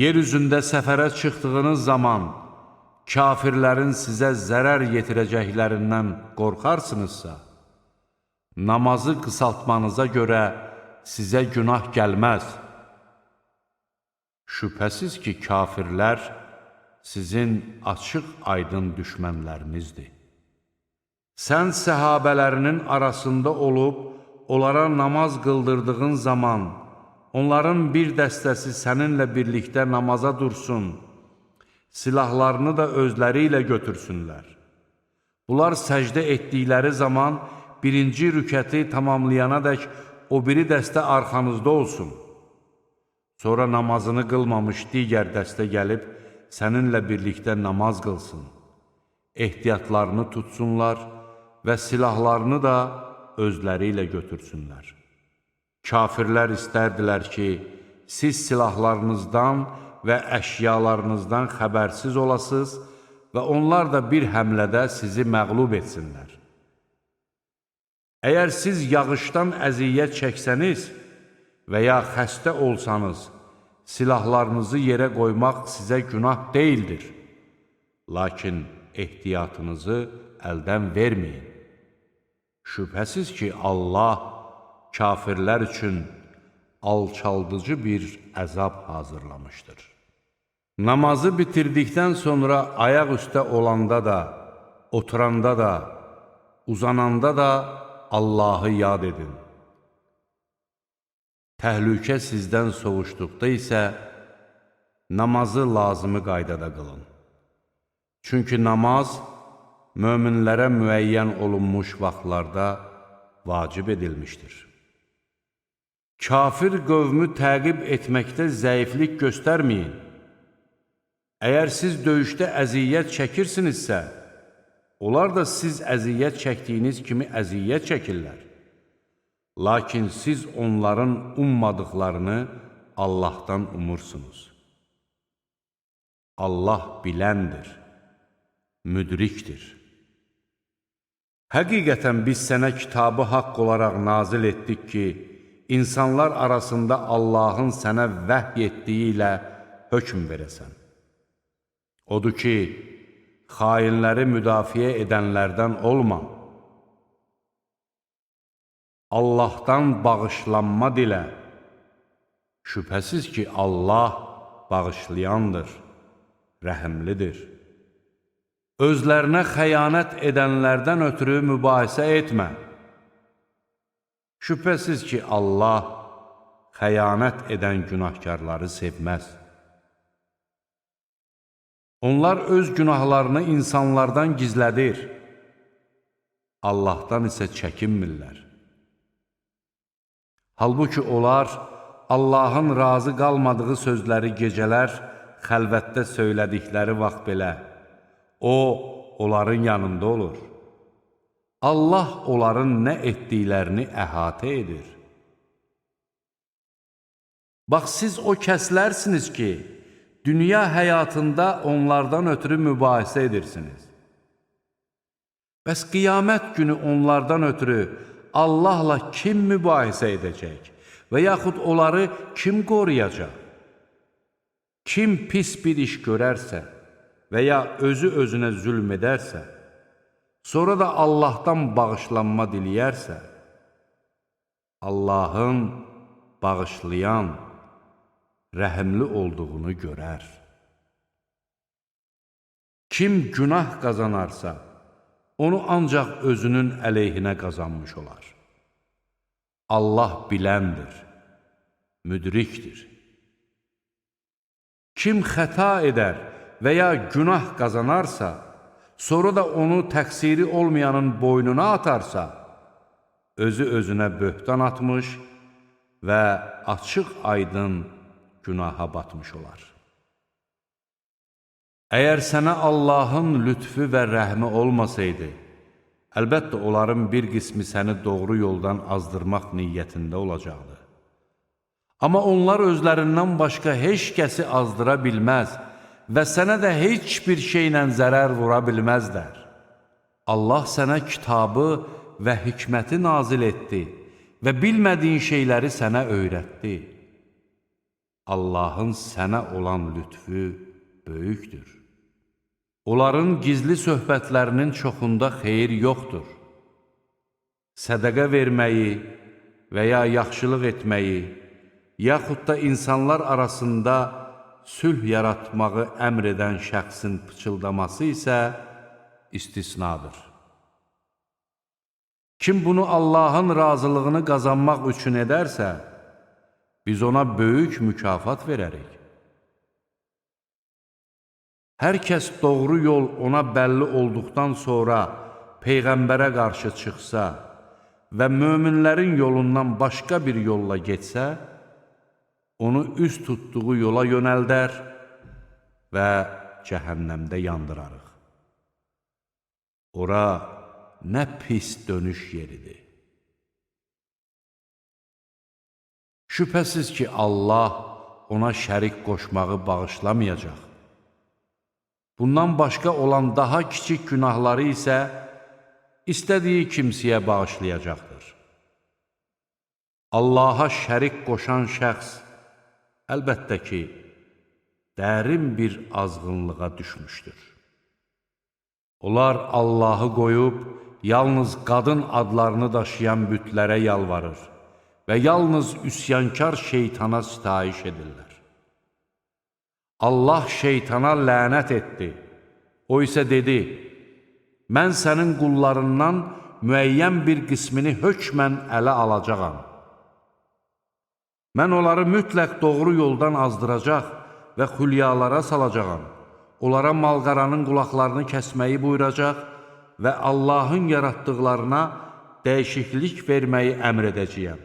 Speaker 1: Yer üzündə səfərə çıxdığınız zaman, kafirlərin sizə zərər yetirəcəklərindən qorxarsınızsa, namazı qısaltmanıza görə sizə günah gəlməz. Şübhəsiz ki, kafirlər sizin açıq-aydın düşmənlərinizdir. Sən səhabələrinin arasında olub, onlara namaz qıldırdığın zaman, onların bir dəstəsi səninlə birlikdə namaza dursun, silahlarını da özləri ilə götürsünlər. Bunlar səcdə etdikləri zaman, birinci rükəti tamamlayanadək o biri dəstə arxanızda olsun. Sonra namazını qılmamış digər dəstə gəlib, səninlə birlikdə namaz qılsın. Ehtiyatlarını tutsunlar və silahlarını da özləri ilə götürsünlər. Kafirlər istərdilər ki, siz silahlarınızdan və əşyalarınızdan xəbərsiz olasınız və onlar da bir həmlədə sizi məğlub etsinlər. Əgər siz yağışdan əziyyət çəksəniz və ya xəstə olsanız, silahlarınızı yerə qoymaq sizə günah deyildir. Lakin ehtiyatınızı əldən verməyin. Şübhəsiz ki, Allah kafirlər üçün alçaldıcı bir əzab hazırlamışdır. Namazı bitirdikdən sonra ayaq üstə olanda da, oturanda da, uzananda da Allahı yad edin. Təhlükə sizdən soğuşduqda isə namazı lazımı qaydada qılın. Çünki namaz möminlərə müəyyən olunmuş vaxtlarda vacib edilmişdir. Kafir qövmü təqib etməkdə zəiflik göstərməyin. Əgər siz döyüşdə əziyyət çəkirsinizsə, onlar da siz əziyyət çəkdiyiniz kimi əziyyət çəkirlər. Lakin siz onların ummadıqlarını Allahdan umursunuz. Allah biləndir, müdrikdir. Həqiqətən biz sənə kitabı haqq olaraq nazil etdik ki, insanlar arasında Allahın sənə vəhy etdiyi ilə hökm verəsən. Odur ki, xainləri müdafiə edənlərdən olma. Allahdan bağışlanma dilə. Şübhəsiz ki, Allah bağışlayandır, rəhimlidir. Özlərinə xəyanət edənlərdən ötürü mübahisə etmə. Şübhəsiz ki, Allah xəyanət edən günahkarları sevməz. Onlar öz günahlarını insanlardan gizlədir. Allahdan isə çəkinmirlər. Halbuki onlar Allahın razı qalmadığı sözləri gecələr xəlvətdə söylədikləri vaxt belə, O, onların yanında olur. Allah onların nə etdiklərini əhatə edir. Bax, siz o kəslərsiniz ki, dünya həyatında onlardan ötürü mübahisə edirsiniz. Bəs qiyamət günü onlardan ötürü Allahla kim mübahisə edəcək və yaxud onları kim qoruyacaq? Kim pis bir iş görərsə və ya özü-özünə zülm edərsə, sonra da Allahdan bağışlanma diləyərsə, Allahın bağışlayan, rəhimli olduğunu görər. Kim günah qazanarsa, onu ancaq özünün əleyhinə qazanmış olar. Allah biləndir, müdrikdir. Kim xəta edər və ya günah qazanarsa, sonra da onu təqsiri olmayanın boynuna atarsa, özü özünə böhtan atmış və açıq aydın günaha batmış olar. Əgər sənə Allahın lütfü və rəhmi olmasaydı, əlbəttə onların bir qismi səni doğru yoldan azdırmaq niyyətində olacaqdı. Amma onlar özlərindən başqa heç kəsi azdıra bilməz və sənə də heç bir şeylə zərər vura bilməzlər. Allah sənə kitabı və hikməti nazil etdi və bilmədiyin şeyləri sənə öyrətdi. Allahın sənə olan lütfü böyükdür. Onların gizli söhbətlərinin çoxunda xeyir yoxdur. Sədəqə verməyi və ya yaxşılıq etməyi, yaxud da insanlar arasında sülh yaratmağı əmr edən şəxsin pıçıldaması isə istisnadır. Kim bunu Allahın razılığını qazanmaq üçün edərsə, biz ona böyük mükafat verərik. Hər kəs doğru yol ona bəlli olduqdan sonra Peyğəmbərə qarşı çıxsa və möminlərin yolundan başqa bir yolla getsə, onu üz tutduğu yola yönəldər və cəhənnəmdə yandırarıq. Ora nə pis dönüş yeridir. Şübhəsiz ki, Allah ona şərik qoşmağı bağışlamayacaq. Bundan başqa olan daha kiçik günahları isə istədiyi kimsəyə bağışlayacaqdır. Allaha şərik qoşan şəxs əlbəttə ki, dərin bir azğınlığa düşmüşdür. Onlar Allahı qoyub, yalnız qadın adlarını daşıyan bütlərə yalvarır və yalnız üsyankar şeytana sitayiş edirlər. Allah şeytana lənət etdi. O isə dedi, mən sənin qullarından müəyyən bir qismini hökmən ələ alacağam. Mən onları mütləq doğru yoldan azdıracaq və xülyalara salacağam. Onlara malqaranın qulaqlarını kəsməyi buyuracaq və Allahın yaratdıqlarına dəyişiklik verməyi əmr edəcəyəm.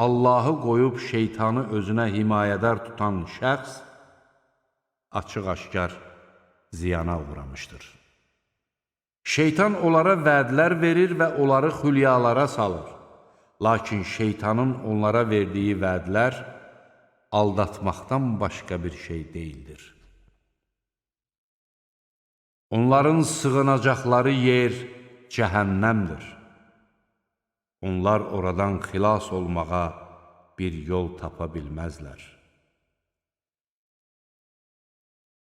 Speaker 1: Allahı qoyub şeytanı özünə himayədar tutan şəxs açıq-aşkar ziyana uğramışdır. Şeytan onlara vədlər verir və onları xülyalara salır. Lakin şeytanın onlara verdiyi vədlər aldatmaqdan başqa bir şey deyildir. Onların sığınacaqları yer cəhənnəmdir. Onlar oradan xilas olmağa bir yol tapa bilməzlər.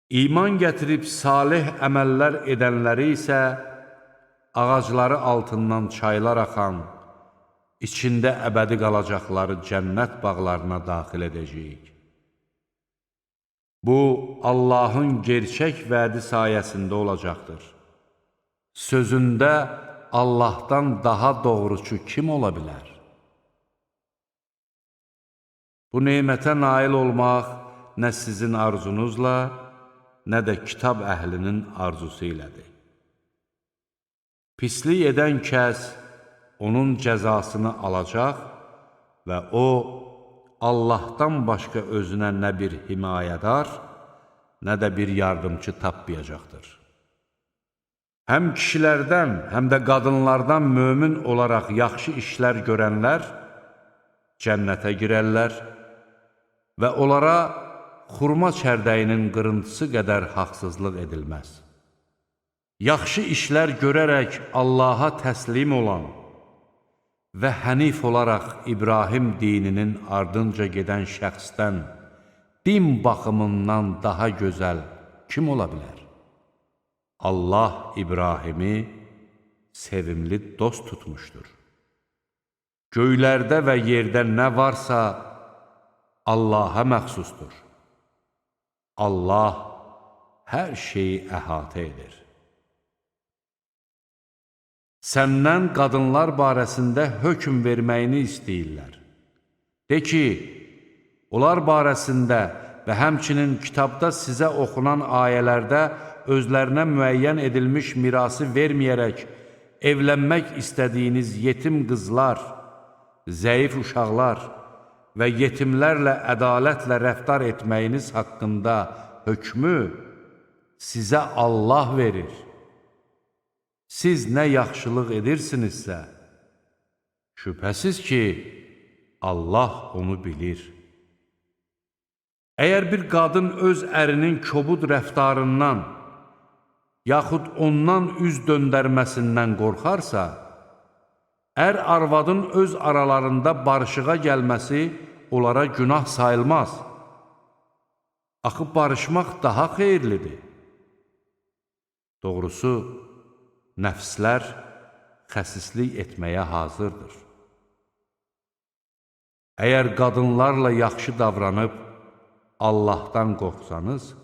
Speaker 1: İman gətirib salih əməllər edənləri isə ağacları altından çaylar axan, içində əbədi qalacaqları cənnət bağlarına daxil edəcəyik. Bu, Allahın gerçək vədi sayəsində olacaqdır. Sözündə Allahdan daha doğrucu kim ola bilər? Bu nemətə nail olmaq nə sizin arzunuzla, nə də kitab əhlinin arzusu ilədir. Pislik edən kəs onun cəzasını alacaq və o, Allahdan başqa özünə nə bir himayədar, nə də bir yardımcı tapmayacaqdır. Həm kişilərdən, həm də qadınlardan mömin olaraq yaxşı işlər görənlər cənnətə girərlər və onlara xurma çərdəyinin qırıntısı qədər haqsızlıq edilməz. Yaxşı işlər görərək Allaha təslim olan və hənif olaraq İbrahim dininin ardınca gedən şəxsdən din baxımından daha gözəl kim ola bilər? Allah İbrahimi sevimli dost tutmuşdur. Göylərdə və yerdə nə varsa Allaha məxsusdur. Allah hər şeyi əhatə edir. Səndən qadınlar barəsində hökm verməyini istəyirlər. De ki, onlar barəsində və həmçinin kitabda sizə oxunan ayələrdə özlərinə müəyyən edilmiş mirası verməyərək evlənmək istədiyiniz yetim qızlar, zəif uşaqlar və yetimlərlə ədalətlə rəftar etməyiniz haqqında hökmü sizə Allah verir. Siz nə yaxşılıq edirsinizsə, şübhəsiz ki, Allah onu bilir. Əgər bir qadın öz ərinin kobud rəftarından, yaxud ondan üz döndərməsindən qorxarsa, ər arvadın öz aralarında barışığa gəlməsi onlara günah sayılmaz. Axı barışmaq daha xeyirlidir. Doğrusu, nəfslər xəsislik etməyə hazırdır. Əgər qadınlarla yaxşı davranıb Allahdan qorxsanız,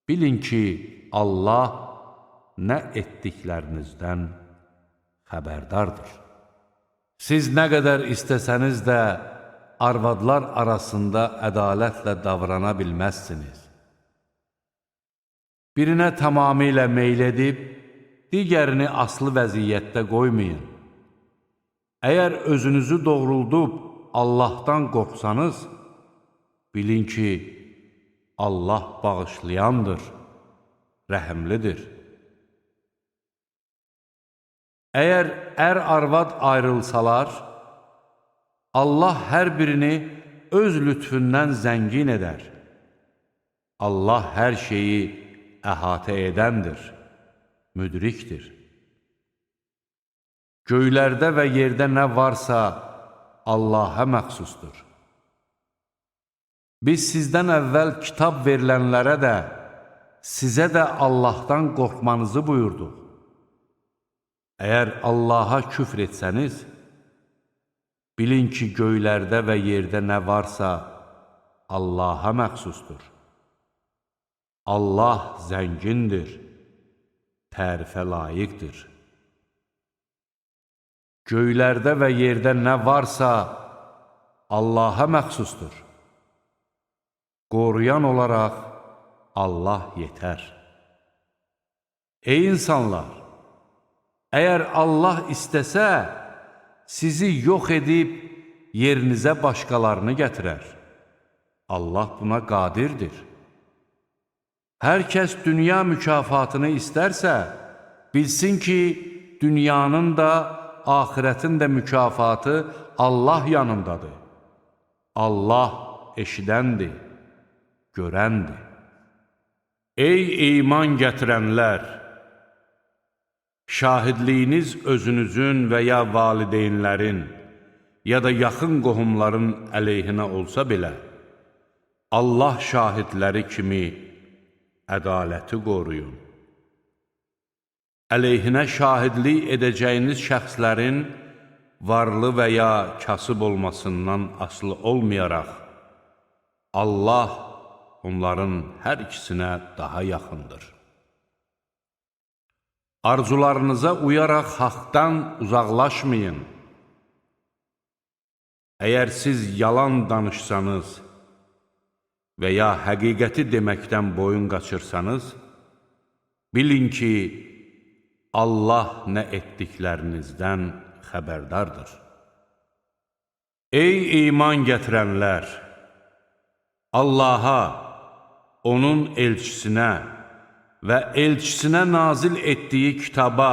Speaker 1: bilin ki, Allah nə etdiklərinizdən xəbərdardır. Siz nə qədər istəsəniz də arvadlar arasında ədalətlə davrana bilməzsiniz. Birinə tamamilə meyl edib, digərini asılı vəziyyətdə qoymayın. Əgər özünüzü doğruldub Allahdan qorxsanız, bilin ki, Allah bağışlayandır, rəhimlidir. Əgər ər-arvad ayrılsalar, Allah hər birini öz lütfündən zəngin edər. Allah hər şeyi əhatə edəndir, müdrikdir. Göylərdə və yerdə nə varsa Allaha məxsusdur. Biz sizdən əvvəl kitab verilənlərə də, sizə də Allahdan qorxmanızı buyurduq. Əgər Allaha küfr etsəniz, bilin ki, göylərdə və yerdə nə varsa Allaha məxsusdur. Allah zəngindir, tərifə layiqdir. Göylərdə və yerdə nə varsa Allaha məxsusdur. Qoruyan olaraq Allah yetər. Ey insanlar! Əgər Allah istəsə, sizi yox edib yerinizə başqalarını gətirər. Allah buna qadirdir. Hər kəs dünya mükafatını istərsə, bilsin ki, dünyanın da, axirətin də mükafatı Allah yanındadır. Allah eşidəndir, görəndir. Ey iman gətirənlər! Şahidliyiniz özünüzün və ya valideynlərin, ya da yaxın qohumların əleyhinə olsa belə, Allah şahidləri kimi ədaləti qoruyun. Əleyhinə şahidlik edəcəyiniz şəxslərin varlı və ya kasıb olmasından asılı olmayaraq, Allah onların hər ikisinə daha yaxındır. Arzularınıza uyaraq haqdan uzaqlaşmayın. Əgər siz yalan danışsanız və ya həqiqəti deməkdən boyun qaçırsanız, bilin ki, Allah nə etdiklərinizdən xəbərdardır. Ey iman gətirənlər! Allaha, onun elçisinə və elçisinə nazil etdiyi kitaba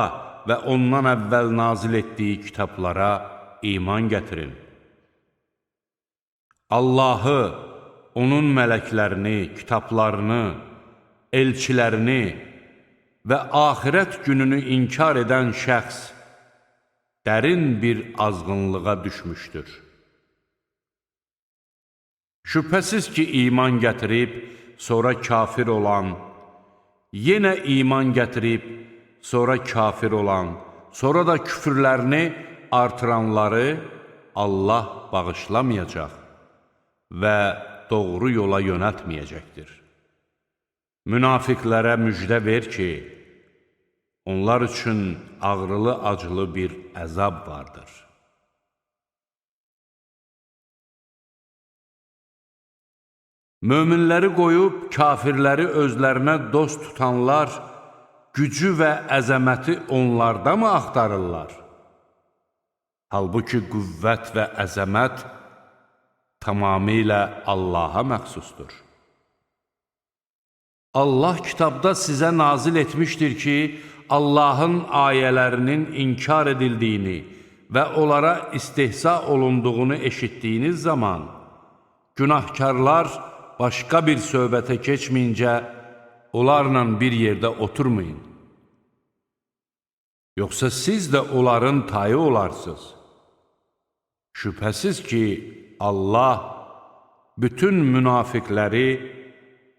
Speaker 1: və ondan əvvəl nazil etdiyi kitablara iman gətirin. Allahı, onun mələklərini, kitablarını, elçilərini və axirət gününü inkar edən şəxs dərin bir azğınlığa düşmüşdür. Şübhəsiz ki, iman gətirib, sonra kafir olan, yenə iman gətirib, sonra kafir olan, sonra da küfürlərini artıranları Allah bağışlamayacaq və doğru yola yönəltməyəcəkdir. Münafiqlərə müjdə ver ki, onlar üçün ağrılı-acılı bir əzab vardır. Möminləri qoyub kafirləri özlərinə dost tutanlar gücü və əzəməti onlarda mı axtarırlar? Halbuki qüvvət və əzəmət tamamilə Allaha məxsusdur. Allah kitabda sizə nazil etmişdir ki, Allahın ayələrinin inkar edildiyini və onlara istehza olunduğunu eşitdiyiniz zaman, günahkarlar başqa bir söhbətə keçməyincə, onlarla bir yerdə oturmayın. Yoxsa siz də onların tayı olarsınız. Şübhəsiz ki, Allah bütün münafiqləri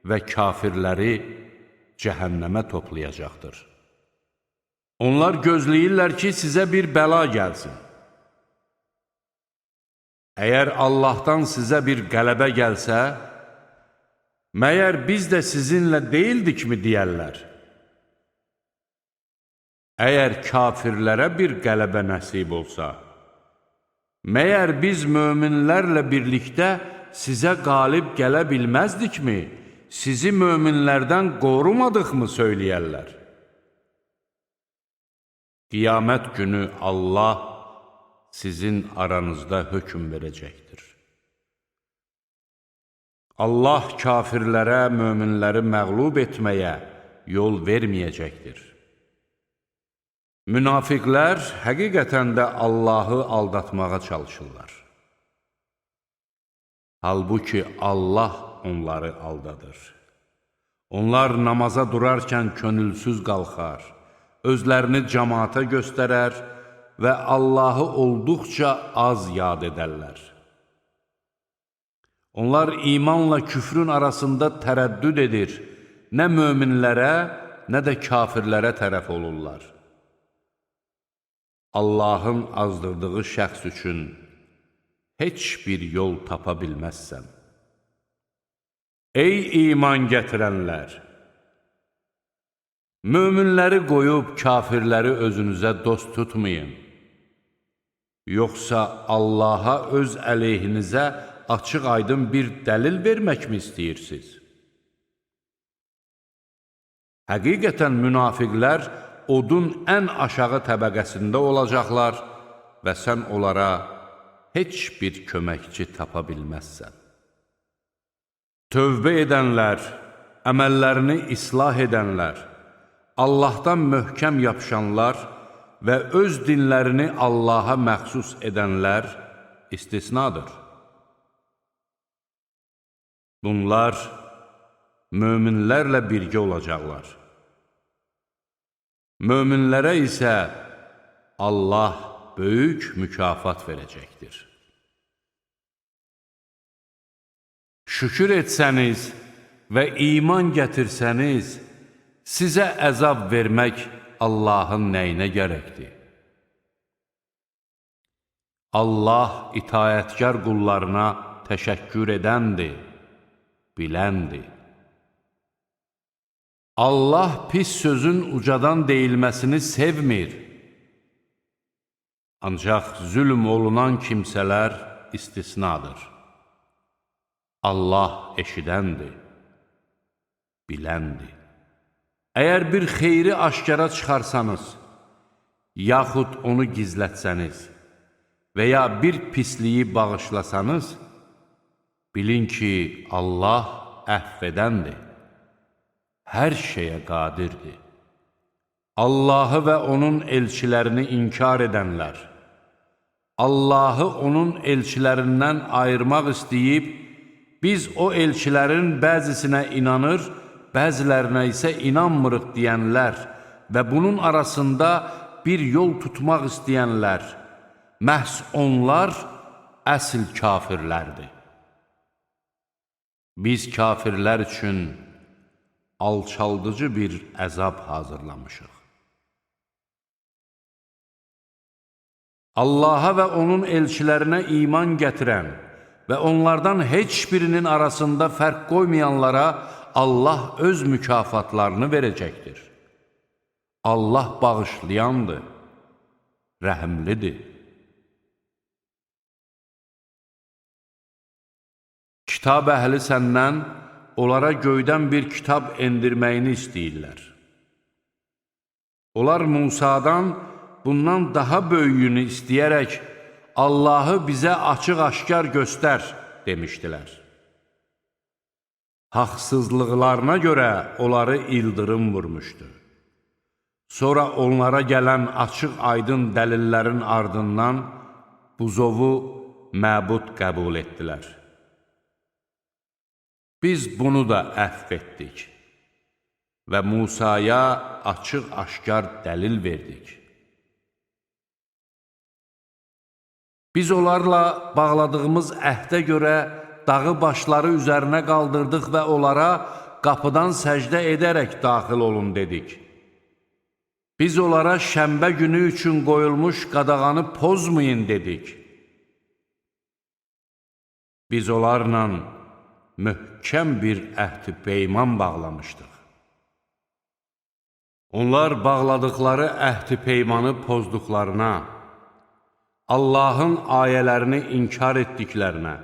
Speaker 1: və kafirləri cəhənnəmə toplayacaqdır. Onlar gözləyirlər ki, sizə bir bəla gəlsin. Əgər Allahdan sizə bir qələbə gəlsə, məyər biz də sizinlə deyildikmi deyərlər? Əgər kafirlərə bir qələbə nəsib olsa, məyər biz möminlərlə birlikdə sizə qalib gələ bilməzdikmi, sizi möminlərdən qorumadıqmı söyləyərlər? Qiyamət günü Allah sizin aranızda hökm verəcəkdir. Allah kafirlərə, möminləri məğlub etməyə yol verməyəcəkdir. Münafiqlər həqiqətən də Allahı aldatmağa çalışırlar. Halbuki Allah onları aldadır. Onlar namaza durarkən könülsüz qalxar, özlərini cəmaata göstərər və Allahı olduqca az yad edərlər. Onlar imanla küfrün arasında tərəddüd edir, nə möminlərə, nə də kafirlərə tərəf olurlar. Allahın azdırdığı şəxs üçün heç bir yol tapa bilməzsən. Ey iman gətirənlər! Möminləri qoyub kafirləri özünüzə dost tutmayın. Yoxsa Allaha öz əleyhinizə açıq-aydın bir dəlil verməkmi istəyirsiniz? Həqiqətən münafiqlər odun ən aşağı təbəqəsində olacaqlar və sən onlara heç bir köməkçi tapa bilməzsən. Tövbə edənlər, əməllərini islah edənlər, Allahdan möhkəm yapışanlar və öz dinlərini Allaha məxsus edənlər istisnadır. Bunlar möminlərlə birgə olacaqlar. Möminlərə isə Allah böyük mükafat verəcəkdir. Şükür etsəniz və iman gətirsəniz, sizə əzab vermək Allahın nəyinə gərəkdir? Allah itayətkar qullarına təşəkkür edəndir, biləndir. Allah pis sözün ucadan deyilməsini sevmir. Ancaq zülm olunan kimsələr istisnadır. Allah eşidəndir, biləndir. Əgər bir xeyri aşkara çıxarsanız, yaxud onu gizlətsəniz və ya bir pisliyi bağışlasanız, bilin ki, Allah əhv edəndir, hər şeyə qadirdir. Allahı və onun elçilərini inkar edənlər, Allahı onun elçilərindən ayırmaq istəyib, biz o elçilərin bəzisinə inanır, bəzilərinə isə inanmırıq deyənlər və bunun arasında bir yol tutmaq istəyənlər, məhz onlar əsl kafirlərdir. Biz kafirlər üçün alçaldıcı bir əzab hazırlamışıq. Allaha və onun elçilərinə iman gətirən və onlardan heç birinin arasında fərq qoymayanlara Allah öz mükafatlarını verəcəkdir. Allah bağışlayandır, rəhimlidir. Kitab əhli səndən onlara göydən bir kitab endirməyini istəyirlər. Onlar Musadan bundan daha böyüyünü istəyərək Allahı bizə açıq-aşkar göstər demişdilər. Haqsızlıqlarına görə onları ildırım vurmuşdu. Sonra onlara gələn açıq-aydın dəlillərin ardından buzovu məbud qəbul etdilər. Biz bunu da əhv etdik və Musaya açıq-aşkar dəlil verdik. Biz onlarla bağladığımız əhdə görə dağı başları üzərinə qaldırdıq və onlara qapıdan səcdə edərək daxil olun dedik. Biz onlara şənbə günü üçün qoyulmuş qadağanı pozmayın dedik. Biz onlarla möhkəm bir əhd-i peyman bağlamışdıq. Onlar bağladıkları əhd-i peymanı pozduqlarına, Allahın ayələrini inkar etdiklərinə,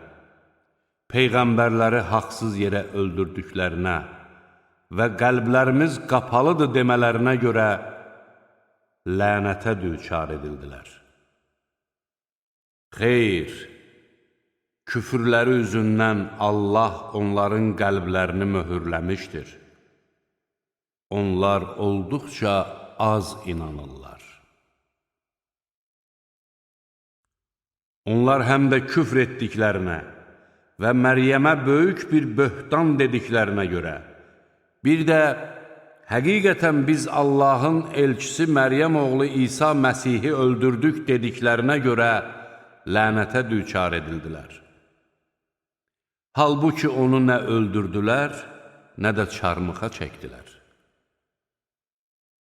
Speaker 1: Peyğəmbərləri haqsız yerə öldürdüklərinə və qəlblərimiz qapalıdır demələrinə görə lənətə düçar edildilər. Xeyr, küfürləri üzündən Allah onların qəlblərini möhürləmişdir. Onlar olduqca az inanırlar. Onlar həm də küfr etdiklərinə və Məryəmə böyük bir böhtan dediklərinə görə, bir də həqiqətən biz Allahın elçisi Məryəm oğlu İsa Məsihi öldürdük dediklərinə görə lənətə düçar edildilər. Halbuki onu nə öldürdülər, nə də çarmıxa çəkdilər.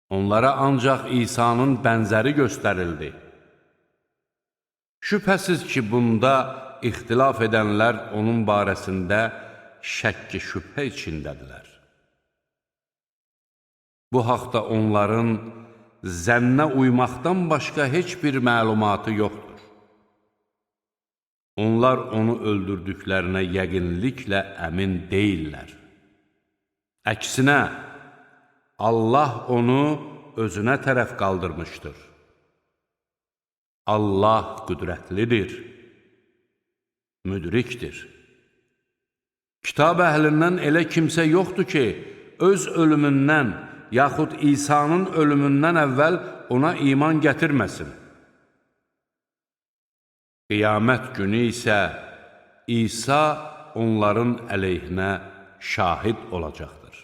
Speaker 1: Onlara ancaq İsa'nın bənzəri göstərildi. Şübhəsiz ki, bunda ixtilaf edənlər onun barəsində şəkki şübhə içindədirlər. Bu haqda onların zənnə uymaqdan başqa heç bir məlumatı yoxdur. Onlar onu öldürdüklərinə yəqinliklə əmin deyirlər. Əksinə, Allah onu özünə tərəf qaldırmışdır. Allah qüdrətlidir, müdrikdir. Kitab əhlindən elə kimsə yoxdur ki, öz ölümündən, yaxud İsa'nın ölümündən əvvəl ona iman gətirməsin. Qiyamət günü isə İsa onların əleyhinə şahid olacaqdır.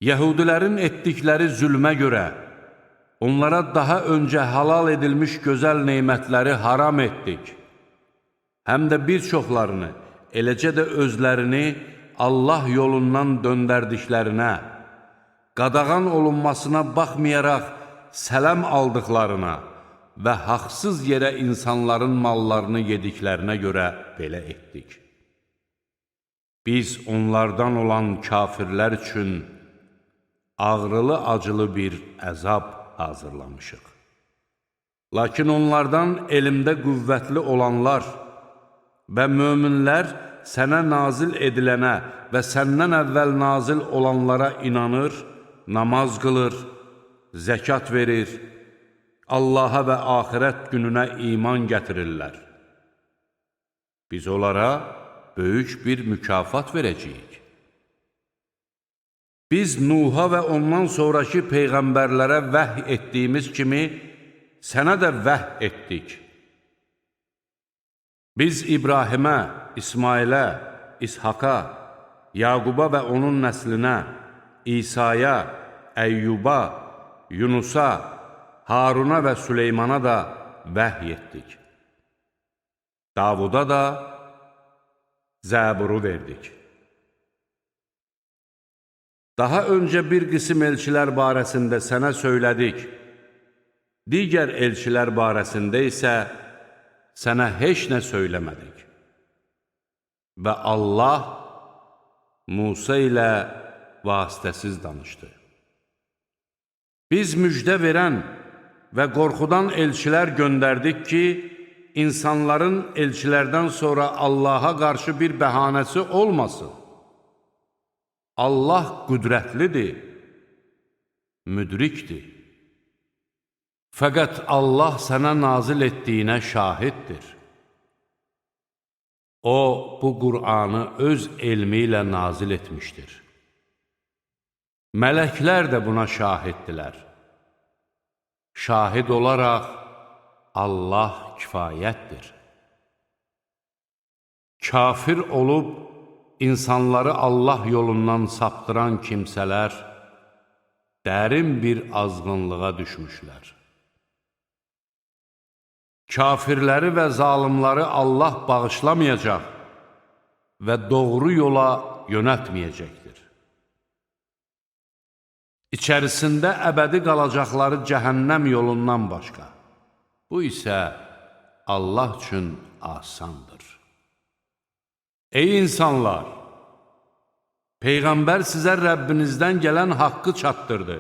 Speaker 1: Yəhudilərin etdikləri zülmə görə onlara daha öncə halal edilmiş gözəl neymətləri haram etdik. Həm də bir çoxlarını, eləcə də özlərini Allah yolundan döndərdiklərinə, qadağan olunmasına baxmayaraq sələm aldıqlarına və haqsız yerə insanların mallarını yediklərinə görə belə etdik. Biz onlardan olan kafirlər üçün ağrılı-acılı bir əzab hazırlamışıq. Lakin onlardan elmdə qüvvətli olanlar və möminlər sənə nazil edilənə və səndən əvvəl nazil olanlara inanır, namaz qılır, zəkat verir, Allaha və axirət gününə iman gətirirlər. Biz onlara böyük bir mükafat verəcəyik. Biz Nuha və ondan sonraki peyğəmbərlərə vəh etdiyimiz kimi sənə də vəh etdik. Biz İbrahimə, İsmailə, İshaqa, Yaquba və onun nəslinə, İsa'ya, Əyyuba, Yunusa, Haruna və Süleymana da vəhy etdik. Davuda da Zəburu verdik. Daha öncə bir qism elçilər barəsində sənə söylədik. Digər elçilər barəsində isə sənə heç nə söyləmədik. Və Allah Musa ilə vasitəsiz danışdı. Biz müjdə verən və qorxudan elçilər göndərdik ki, insanların elçilərdən sonra Allaha qarşı bir bəhanəsi olmasın. Allah qüdrətlidir, müdrikdir. Fəqət Allah sənə nazil etdiyinə şahiddir. O, bu Qur'anı öz elmi ilə nazil etmişdir. Mələklər də buna şahiddilər. Şahid olaraq Allah kifayətdir. Kafir olub, insanları Allah yolundan saptıran kimsələr dərin bir azğınlığa düşmüşlər. Kafirləri və zalimləri Allah bağışlamayacaq və doğru yola yönəltməyəcəkdir. İçərisində əbədi qalacaqları cəhənnəm yolundan başqa. Bu isə Allah üçün asandır. Ey insanlar! Peyğəmbər sizə Rəbbinizdən gələn haqqı çatdırdı.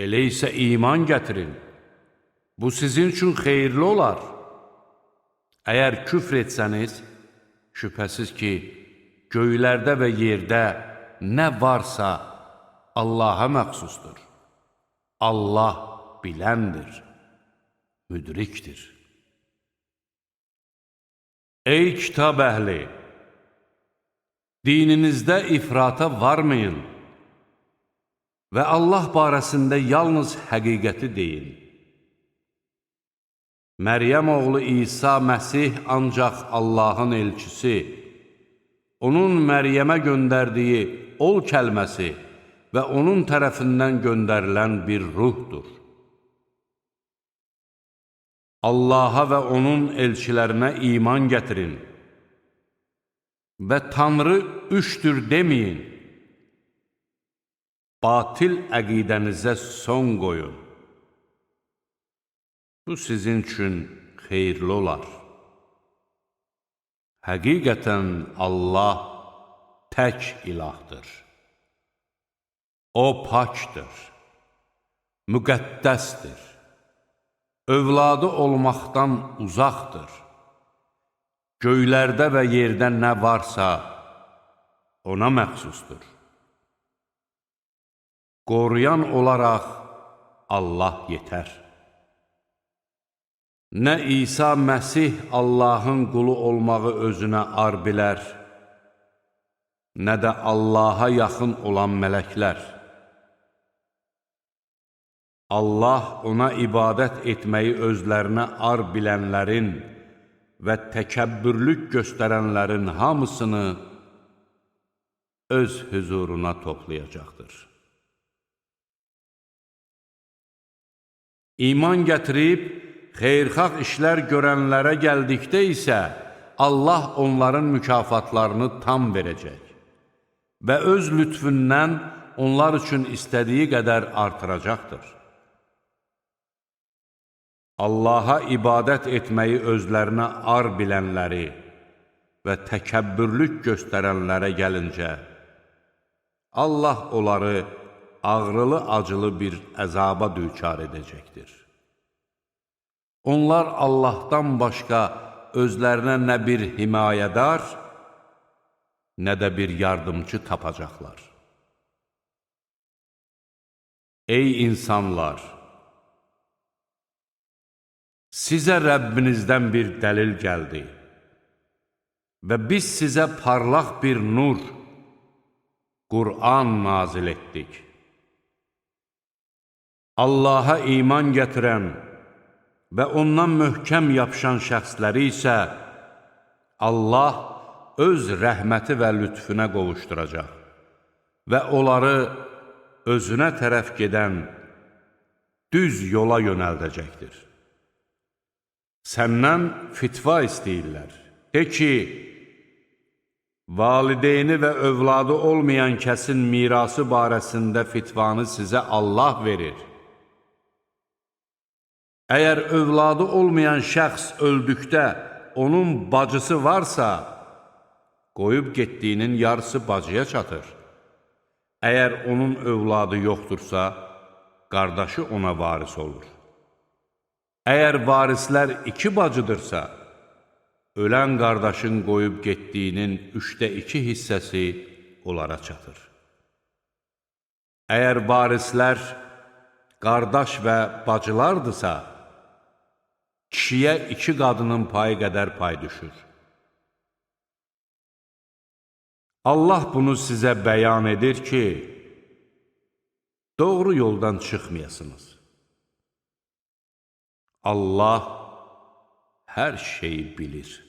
Speaker 1: Elə isə iman gətirin. Bu sizin üçün xeyirli olar. Əgər küfr etsəniz, şübhəsiz ki, göylərdə və yerdə nə varsa Allaha məxsusdur. Allah biləndir, müdrikdir. Ey kitab əhli! Dininizdə ifrata varmayın və Allah barəsində yalnız həqiqəti deyin. Məryəm oğlu İsa Məsih ancaq Allahın elçisi, onun Məryəmə göndərdiyi ol kəlməsi və onun tərəfindən göndərilən bir ruhdur. Allaha və onun elçilərinə iman gətirin və Tanrı üçdür deməyin. Batil əqidənizə son qoyun. Bu sizin üçün xeyirli olar. Həqiqətən Allah tək ilahdır. O pakdır, müqəddəsdir, övladı olmaqdan uzaqdır. Göylərdə və yerdə nə varsa ona məxsusdur. Qoruyan olaraq Allah yetər. Nə İsa Məsih Allahın qulu olmağı özünə ar bilər, nə də Allaha yaxın olan mələklər. Allah ona ibadət etməyi özlərinə ar bilənlərin və təkəbbürlük göstərənlərin hamısını öz hüzuruna toplayacaqdır. İman gətirib, xeyirxah işlər görənlərə gəldikdə isə Allah onların mükafatlarını tam verəcək və öz lütfündən onlar üçün istədiyi qədər artıracaqdır. Allaha ibadət etməyi özlərinə ar bilənləri və təkəbbürlük göstərənlərə gəlincə, Allah onları ağrılı-acılı bir əzaba düçar edəcəkdir. Onlar Allahdan başqa özlərinə nə bir himayədar, nə də bir yardımcı tapacaqlar. Ey insanlar! Sizə Rəbbinizdən bir dəlil gəldi və biz sizə parlaq bir nur, Qur'an nazil etdik. Allaha iman gətirən və ondan möhkəm yapışan şəxsləri isə Allah öz rəhməti və lütfüne qovuşduracaq və onları özünə tərəf gedən düz yola yönəldəcəkdir. Səndən fitva istəyirlər. De ki, valideyni və övladı olmayan kəsin mirası barəsində fitvanı sizə Allah verir. Əgər övladı olmayan şəxs öldükdə onun bacısı varsa, qoyub getdiyinin yarısı bacıya çatır. Əgər onun övladı yoxdursa, qardaşı ona varis olur. Əgər varislər 2 bacıdırsa, ölən qardaşın qoyub getdiyinin 2/3 hissəsi onlara çatır. Əgər varislər qardaş və bacılardırsa, kişiyə 2 qadının payı qədər pay düşür. Allah bunu sizə bəyan edir ki, doğru yoldan çıxmayasınız. Allah hər şeyi bilir.